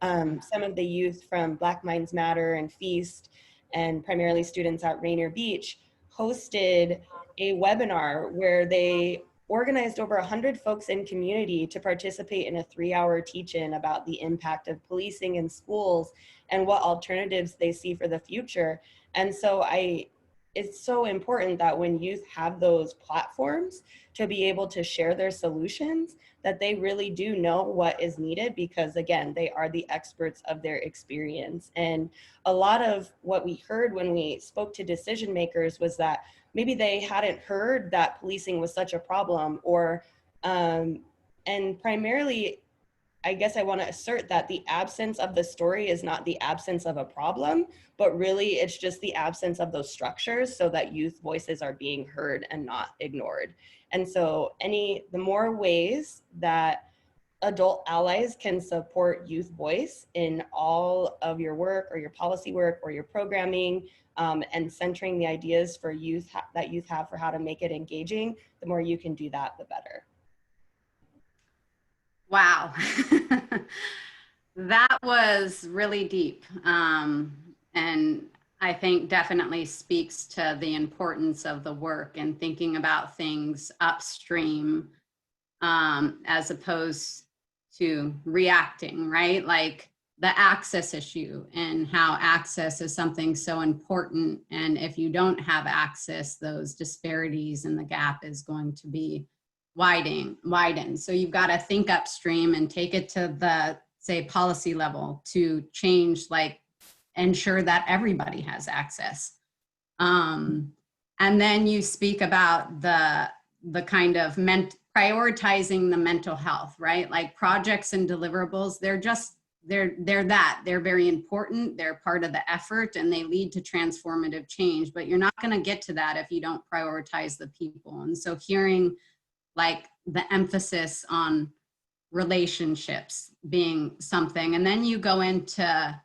Some of the youth from Black Minds Matter and Feast, and primarily students at Rainier Beach, hosted a webinar where they organized over 100 folks in community to participate in a 3-hour teach-in about the impact of policing in schools and what alternatives they see for the future. And so it's so important that when youth have those platforms to be able to share their solutions, that they really do know what is needed, because again, they are the experts of their experience. And a lot of what we heard when we spoke to decision makers was that maybe they hadn't heard that policing was such a problem, or and primarily, I guess I want to assert that the absence of the story is not the absence of a problem, but really it's just the absence of those structures so that youth voices are being heard and not ignored. And so the more ways that adult allies can support youth voice in all of your work or your policy work or your programming, and centering the ideas for youth that youth have for how to make it engaging, the more you can do that, the better. Wow. That was really deep. And I think definitely speaks to the importance of the work and thinking about things upstream, as opposed to reacting, right? Like the access issue and how access is something so important. And if you don't have access, those disparities and the gap is going to be widen. So you've got to think upstream and take it to the, say, policy level to change, like ensure that everybody has access. And then you speak about the kind of prioritizing the mental health, right? Like projects and deliverables, they're very important. They're part of the effort and they lead to transformative change, but you're not going to get to that if you don't prioritize the people. And so hearing like the emphasis on relationships being something. And then you go into,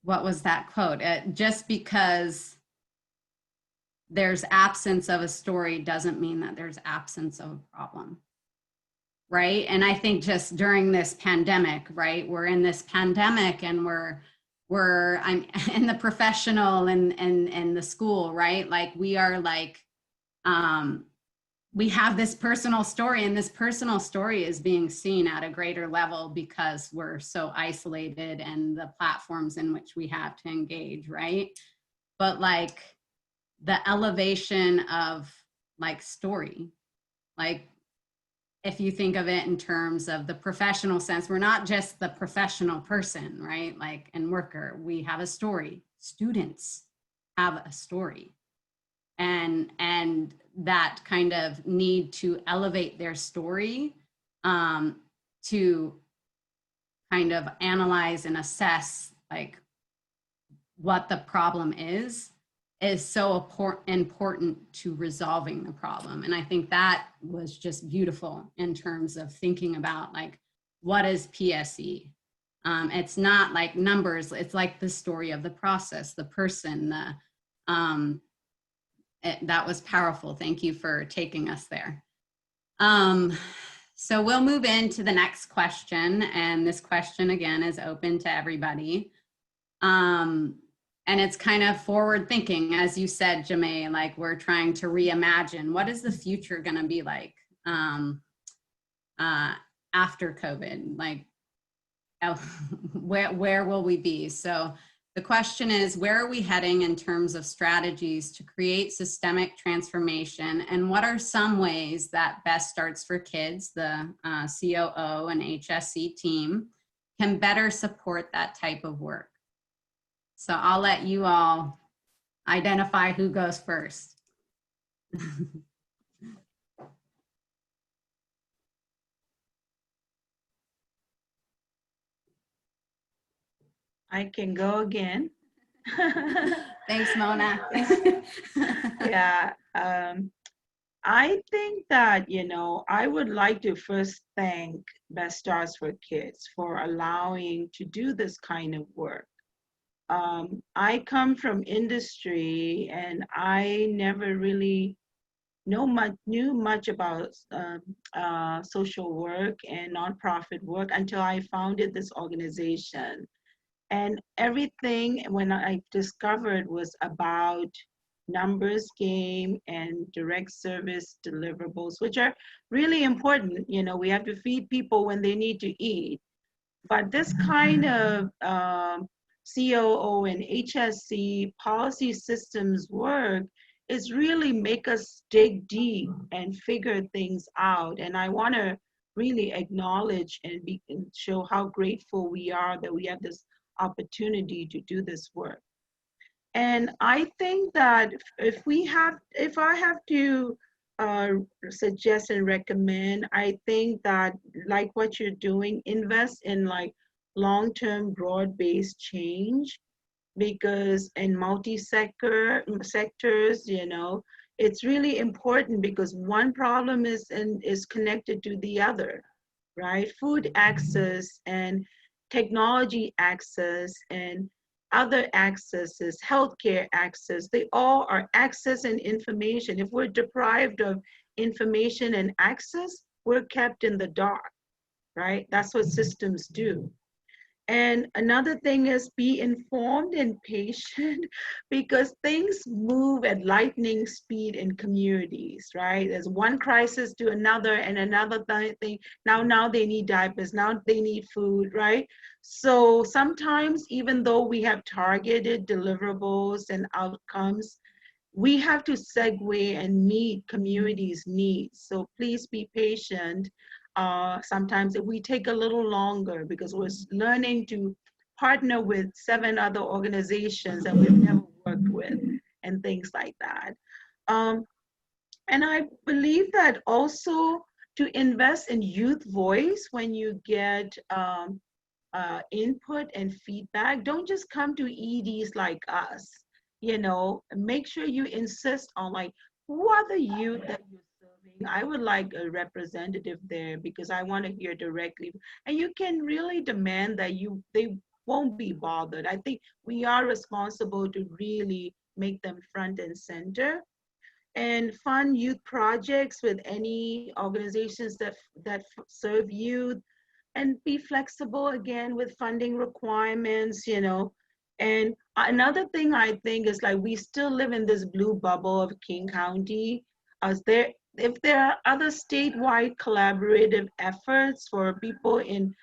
what was that quote? Just because there's absence of a story doesn't mean that there's absence of a problem, right? And I think just during this pandemic, right? We're in this pandemic and I'm in the professional and the school, right? Like we are like, we have this personal story, and this personal story is being seen at a greater level because we're so isolated and the platforms in which we have to engage, right? But like the elevation of like story, like if you think of it in terms of the professional sense, we're not just the professional person, right? Like and worker, we have a story. Students have a story. And that kind of need to elevate their story, to kind of analyze and assess like what the problem is so important to resolving the problem. And I think that was just beautiful in terms of thinking about like, what is PSE? It's not like numbers, it's like the story of the process, the person, that was powerful. Thank you for taking us there. So we'll move into the next question. And this question again is open to everybody. And it's kind of forward thinking, as you said, Jamae, like we're trying to reimagine what is the future going to be like after COVID, like where will we be? So the question is, where are we heading in terms of strategies to create systemic transformation? And what are some ways that Best Starts for Kids, the COO and HSC team, can better support that type of work? So I'll let you all identify who goes first. I can go again. Thanks, Mona. Yeah, I think that, I would like to first thank Best Stars for Kids for allowing to do this kind of work. I come from industry and I never really knew much about social work and nonprofit work until I founded this organization. And everything when I discovered was about numbers game and direct service deliverables, which are really important. We have to feed people when they need to eat. But this kind of COO and HSC policy systems work is really make us dig deep and figure things out. And I want to really acknowledge and show how grateful we are that we have this opportunity to do this work. And I think that if I have to suggest and recommend, I think that like what you're doing, invest in like long-term broad-based change, because in sectors, you know, it's really important because one problem is connected to the other, right? Food access and technology access and other accesses, healthcare access, they all are access and information. If we're deprived of information and access, we're kept in the dark, right? That's what systems do. And another thing is be informed and patient because things move at lightning speed in communities, right? There's one crisis to another and another thing. Now they need diapers, now they need food, right? So sometimes even though we have targeted deliverables and outcomes, we have to segue and meet communities' needs. So please be patient. Sometimes we take a little longer because we're learning to partner with 7 other organizations that we've never worked with and things like that. And I believe that also to invest in youth voice when you get input and feedback. Don't just come to EDs like us, you know, make sure you insist on like, who are the youth that you're serving? I would like a representative there because I want to hear directly. And you can really demand that they won't be bothered. I think we are responsible to really make them front and center and fund youth projects with any organizations that serve youth, and be flexible again with funding requirements, you know. And another thing I think is like we still live in this blue bubble of King County. If there are other statewide collaborative efforts for people in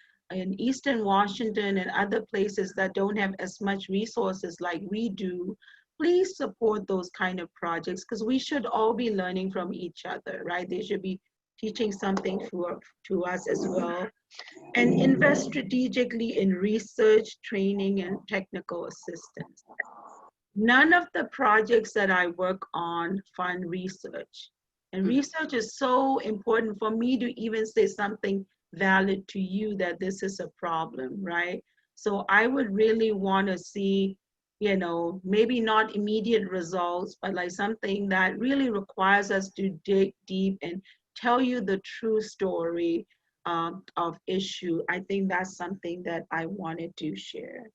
Eastern Washington and other places that don't have as much resources like we do, please support those kind of projects because we should all be learning from each other, right? They should be teaching something to us as well. And invest strategically in research, training, and technical assistance. None of the projects that I work on fund research. And research is so important for me to even say something valid to you that this is a problem, right? So I would really want to see, you know, maybe not immediate results, but like something that really requires us to dig deep and tell you the true story of issue. I think that's something that I wanted to share.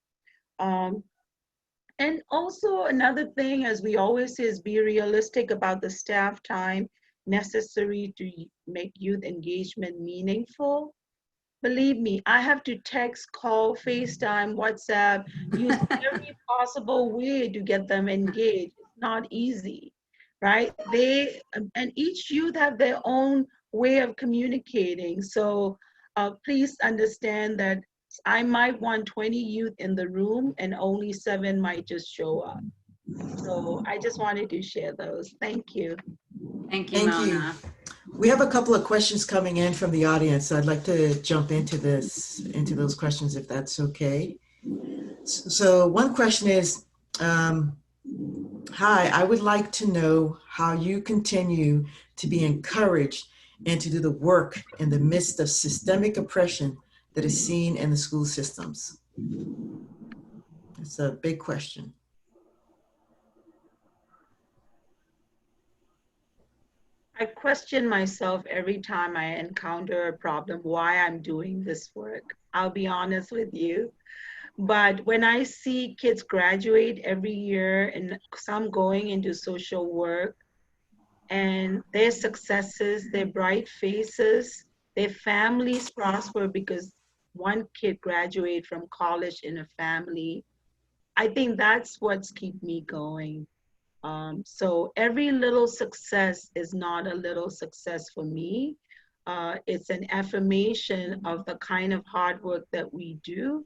And also another thing, as we always say, is be realistic about the staff time necessary to make youth engagement meaningful. Believe me, I have to text, call, FaceTime, WhatsApp, use every possible way to get them engaged. It's not easy, right? And each youth have their own way of communicating. So please understand that I might want 20 youth in the room and only 7 might just show up. So I just wanted to share those. Thank you. Thank you, Thank Mona. you. We have a couple of questions coming in from the audience. So I'd like to jump into those questions if that's okay. So one question is, hi, I would like to know how you continue to be encouraged and to do the work in the midst of systemic oppression that is seen in the school systems. It's a big question. I question myself every time I encounter a problem, why I'm doing this work. I'll be honest with you. But when I see kids graduate every year and some going into social work and their successes, their bright faces, their families prosper because one kid graduated from college in a family, I think that's what's keep me going. So every little success is not a little success for me. It's an affirmation of the kind of hard work that we do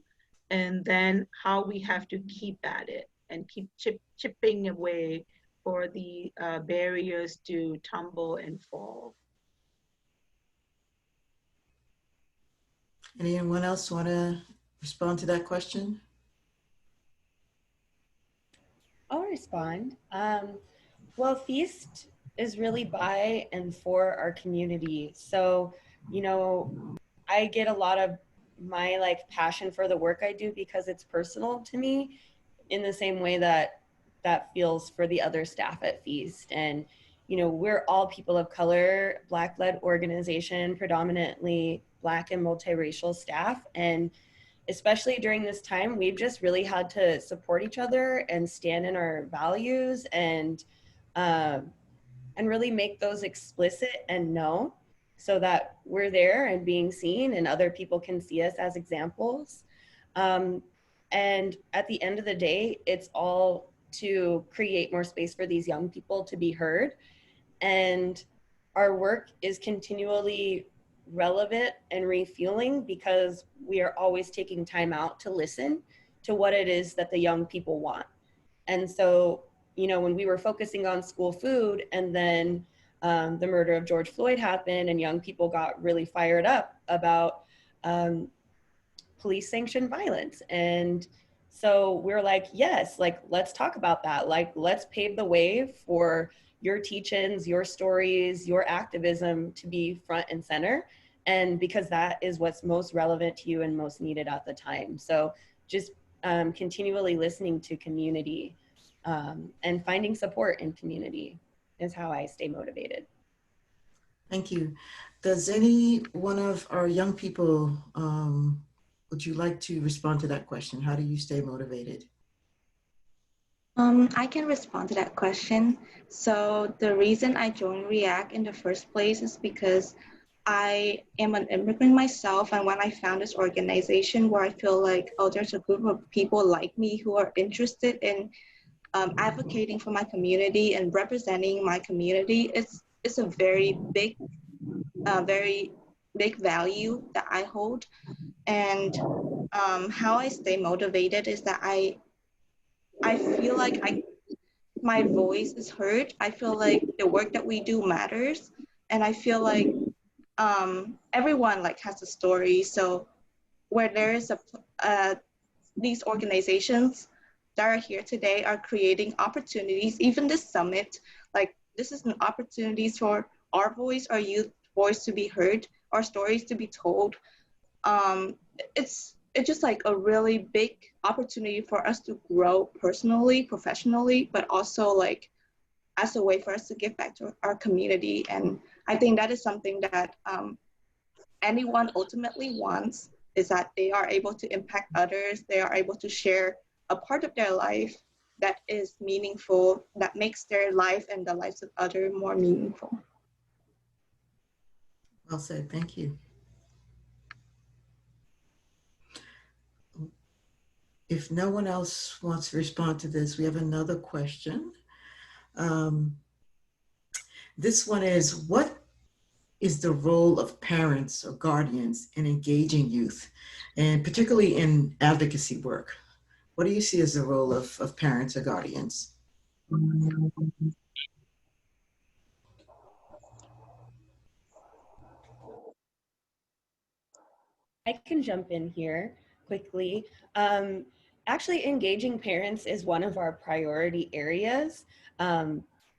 and then how we have to keep at it and keep chipping away for the barriers to tumble and fall. Anyone else want to respond to that question? I'll respond. Well, Feast is really by and for our community. So, you know, I get a lot of my like passion for the work I do because it's personal to me in the same way that that feels for the other staff at Feast. And, you know, we're all people of color, Black-led organization, predominantly Black and multiracial staff. And especially during this time, we've just really had to support each other and stand in our values um, and really make those explicit and known so that we're there and being seen and other people can see us as examples. Um, and at the end of the day, it's all to create more space for these young people to be heard. And our work is continually relevant and refueling because we are always taking time out to listen to what it is that the young people want. And so, you know, when we were focusing on school food and then the murder of George Floyd happened and young people got really fired up about police sanctioned violence. And so we're like, yes, like, let's talk about that. Like, let's pave the way for your teach-ins, your stories, your activism to be front and center. And because that is what's most relevant to you and most needed at the time. So just continually listening to community and finding support in community is how I stay motivated. Thank you. Does any one of our young people, would you like to respond to that question? How do you stay motivated? I can respond to that question. So the reason I joined REACT in the first place is because I am an immigrant myself, and when I found this organization where I feel like, oh, there's a group of people like me who are interested in advocating for my community and representing my community, it's a very big value that I hold. And how I stay motivated is that I feel like my voice is heard. I feel like the work that we do matters, and I feel like everyone like has a story. So where there is these organizations that are here today are creating opportunities. Even this summit, like this is an opportunity for our voice, our youth voice to be heard, our stories to be told. Um, it's just like a really big opportunity for us to grow personally, professionally, but also like as a way for us to give back to our community. And I think that is something that anyone ultimately wants, is that they are able to impact others, they are able to share a part of their life that is meaningful, that makes their life and the lives of others more meaningful. Well said, thank you. If no one else wants to respond to this, we have another question. This one is, what is the role of parents or guardians in engaging youth, and particularly in advocacy work? What do you see as the role of parents or guardians? I can jump in here quickly. Actually, engaging parents is one of our priority areas,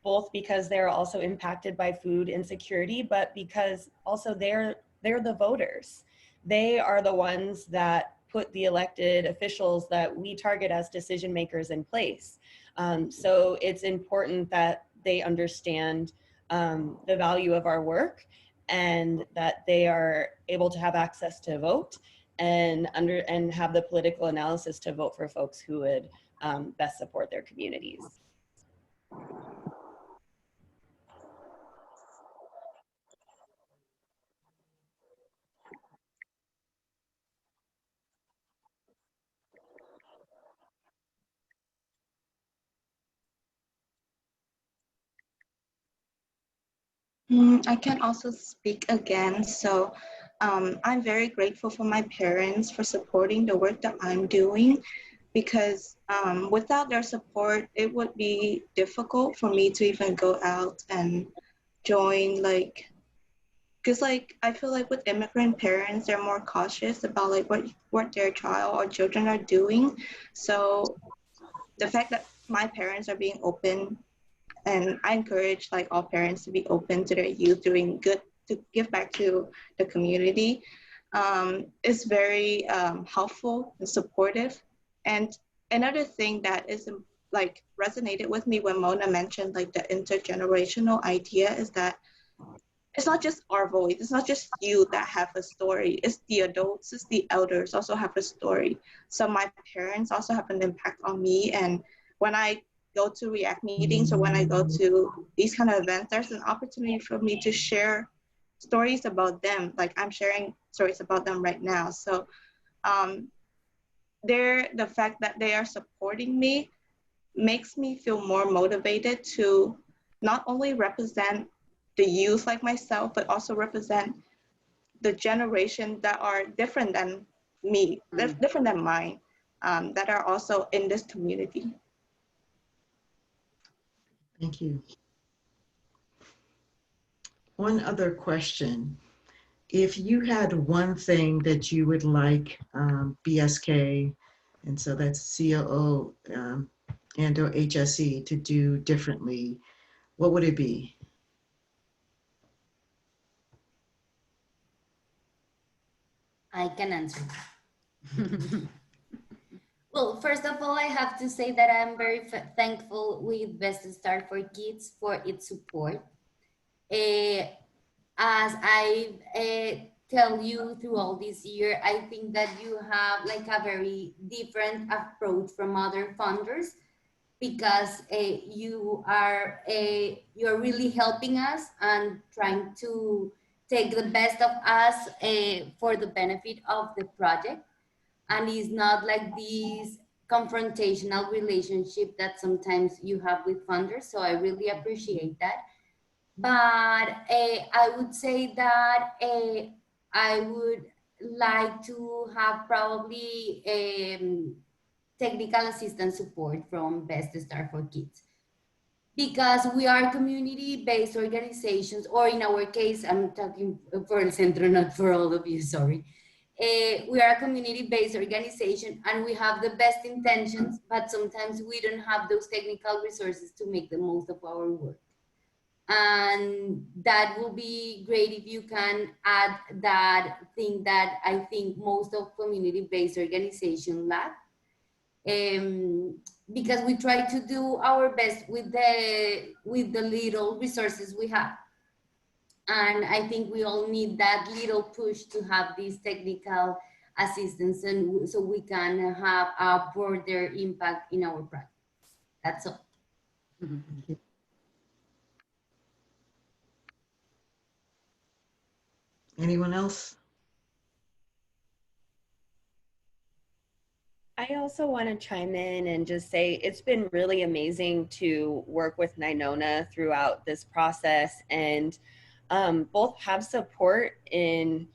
both because they're also impacted by food insecurity, but because also they're the voters. They are the ones that put the elected officials that we target as decision makers in place. So it's important that they understand the value of our work and that they are able to have access to vote and have the political analysis to vote for folks who would best support their communities. I can also speak again. So I'm very grateful for my parents for supporting the work that I'm doing, because without their support, it would be difficult for me to even go out and join, like, because like I feel like with immigrant parents, they're more cautious about like what their child or children are doing. So the fact that my parents are being open, and I encourage like all parents to be open to their youth doing good, to give back to the community, is very helpful and supportive. And another thing that is like resonated with me when Mona mentioned like the intergenerational idea is that it's not just our voice, it's not just you that have a story, it's the adults, it's the elders also have a story. So my parents also have an impact on me, and when I go to React meetings or when I go to these kind of events, there's an opportunity for me to share stories about them. Like I'm sharing stories about them right now. So the fact that they are supporting me makes me feel more motivated to not only represent the youth like myself, but also represent the generation that are different than me, different than mine, that are also in this community. Thank you. One other question. If you had one thing that you would like BSK, and so that's COO and or HSE, to do differently, what would it be? I can answer. Well, first of all, I have to say that I'm very thankful with Best Start for Kids for its support. As I tell you through all this year, I think that you have like a very different approach from other funders, because you're really helping us and trying to take the best of us for the benefit of the project, and it's not like this confrontational relationship that sometimes you have with funders. So I really appreciate that. But I would say that I would like to have probably technical assistance support from Best Start for Kids, because we are community-based organizations, or in our case, I'm talking for El Centro, not for all of you, sorry. We are a community-based organization and we have the best intentions, but sometimes we don't have those technical resources to make the most of our work. And that will be great if you can add that thing that I think most of community-based organizations lack. Because we try to do our best with the little resources we have. And I think we all need that little push to have this technical assistance, and so we can have a broader impact in our practice. That's all. Mm-hmm. Anyone else? I also want to chime in and just say it's been really amazing to work with Ninona throughout this process, and both have support in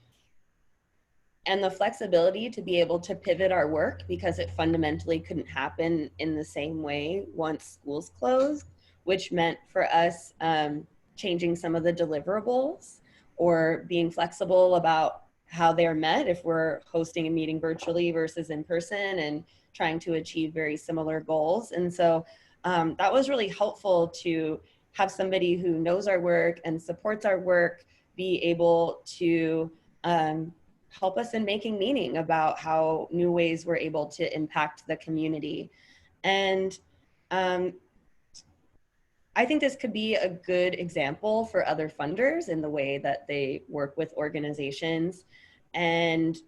and the flexibility to be able to pivot our work, because it fundamentally couldn't happen in the same way once schools closed, which meant for us changing some of the deliverables or being flexible about how they're met if we're hosting a meeting virtually versus in person, and trying to achieve very similar goals. And so that was really helpful to have somebody who knows our work and supports our work be able to help us in making meaning about how new ways we're able to impact the community. And I think this could be a good example for other funders in the way that they work with organizations. And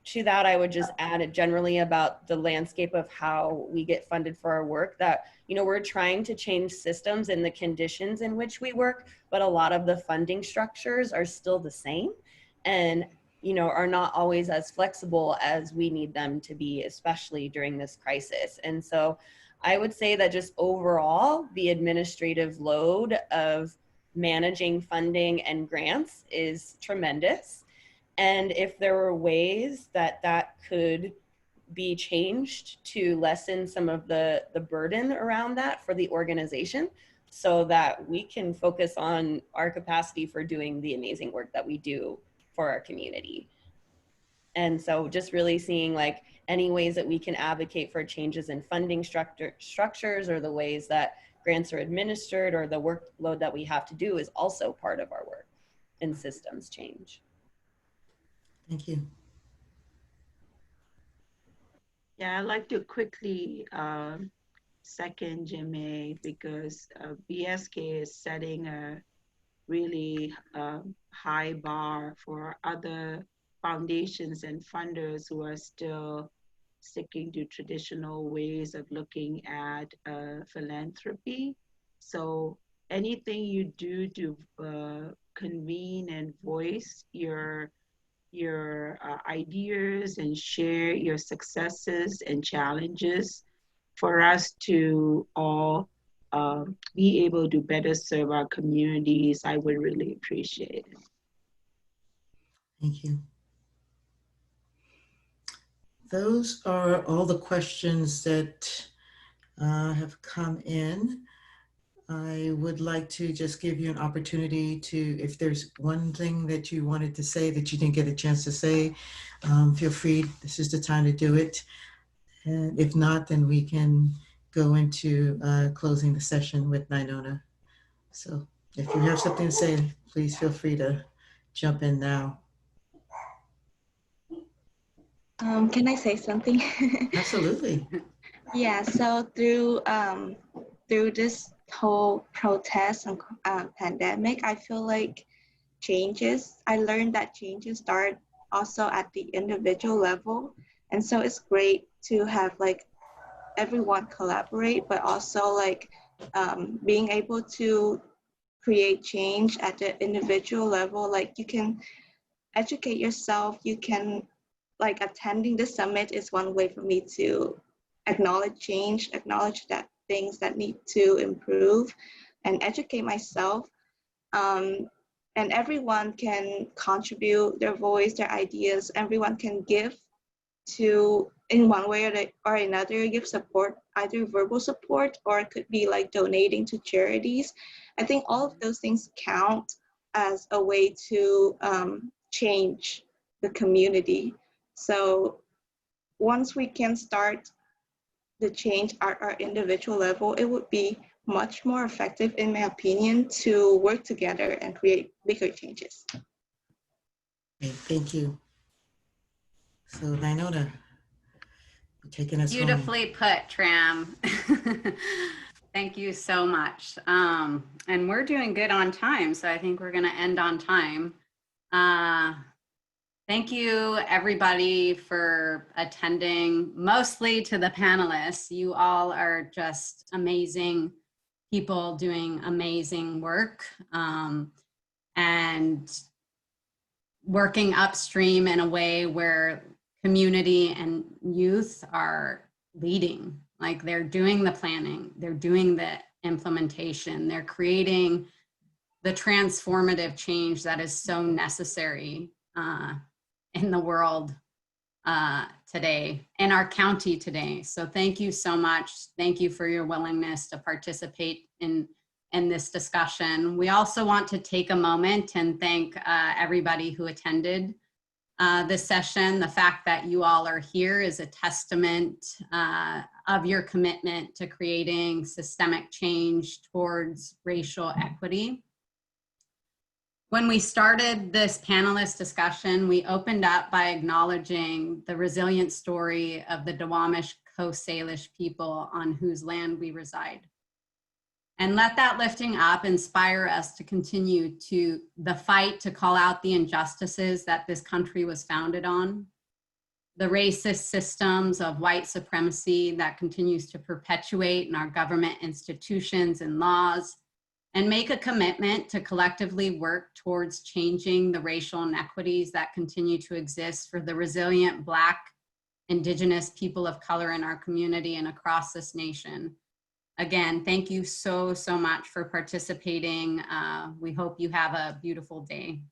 to that, I would just add generally about the landscape of how we get funded for our work, that, you know, we're trying to change systems and the conditions in which we work, but a lot of the funding structures are still the same, and, you know, are not always as flexible as we need them to be, especially during this crisis. And so I would say that just overall, the administrative load of managing funding and grants is tremendous. and if there were ways that that could be changed to lessen some of the burden around that for the organization, so that we can focus on our capacity for doing the amazing work that we do for our community. And so just really seeing like any ways that we can advocate for changes in funding structures, or the ways that grants are administered, or the workload that we have to do, is also part of our work in systems change. Thank you. Yeah, I'd like to quickly second Jimmy, because BSK is setting a really high bar for other foundations and funders who are still sticking to traditional ways of looking at philanthropy. So anything you do to convene and voice your ideas and share your successes and challenges for us to all be able to better serve our communities, I would really appreciate it. Thank you. Those are all the questions that have come in. I would like to just give you an opportunity to, if there's one thing that you wanted to say that you didn't get a chance to say, feel free, this is the time to do it. And if not, then we can go into closing the session with Nainona. So if you have something to say, please feel free to jump in now. Can I say something? Absolutely. Yeah, so through this whole protest and pandemic, I feel like I learned that changes start also at the individual level. And so it's great to have like everyone collaborate, but also like being able to create change at the individual level. Like you can educate yourself, you can, like, attending the summit is one way for me to acknowledge change, acknowledge that things that need to improve, and educate myself. And everyone can contribute their voice, their ideas. Everyone can give to, in one way or another, give support, either verbal support, or it could be like donating to charities. I think all of those things count as a way to change the community. So once we can start the change at our individual level, it would be much more effective, in my opinion, to work together and create bigger changes. Okay, thank you. So Nainona, you're taking us home. Beautifully put, Tram. Thank you so much. And we're doing good on time, so I think we're going to end on time. Thank you, everybody, for attending, mostly to the panelists. You all are just amazing people doing amazing work, and working upstream in a way where community and youth are leading. Like, they're doing the planning, they're doing the implementation, they're creating the transformative change that is so necessary in the world today, in our county today. So thank you so much. Thank you for your willingness to participate in this discussion. We also want to take a moment and thank everybody who attended this session. The fact that you all are here is a testament of your commitment to creating systemic change towards racial equity. When we started this panelist discussion, we opened up by acknowledging the resilient story of the Duwamish Coast Salish people on whose land we reside. And let that lifting up inspire us to continue to the fight to call out the injustices that this country was founded on, the racist systems of white supremacy that continues to perpetuate in our government institutions and laws, and make a commitment to collectively work towards changing the racial inequities that continue to exist for the resilient Black, Indigenous people of color in our community and across this nation. Again, thank you so, so much for participating. We hope you have a beautiful day.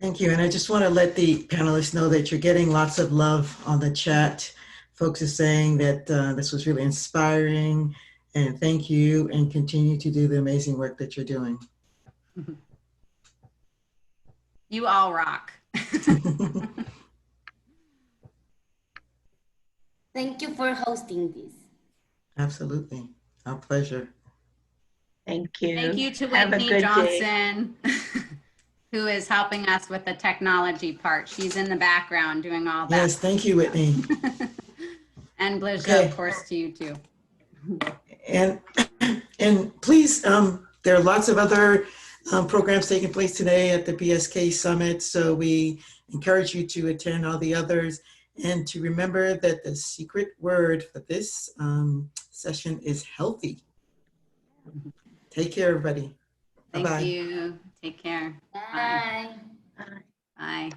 Thank you. And I just want to let the panelists know that you're getting lots of love on the chat. Folks are saying that this was really inspiring, and thank you, and continue to do the amazing work that you're doing. You all rock. Thank you for hosting this. Absolutely. Our pleasure. Thank you. Thank you to Have a Whitney good day. Johnson, who is helping us with the technology part. She's in the background doing all that. Yes, thank you, Whitney. And Blizia, Okay. of course, to you too. And please, there are lots of other programs taking place today at the BSK Summit, so we encourage you to attend all the others and to remember that the secret word for this session is healthy. Take care, everybody. Thank Bye-bye. you. Take care. Bye. Bye.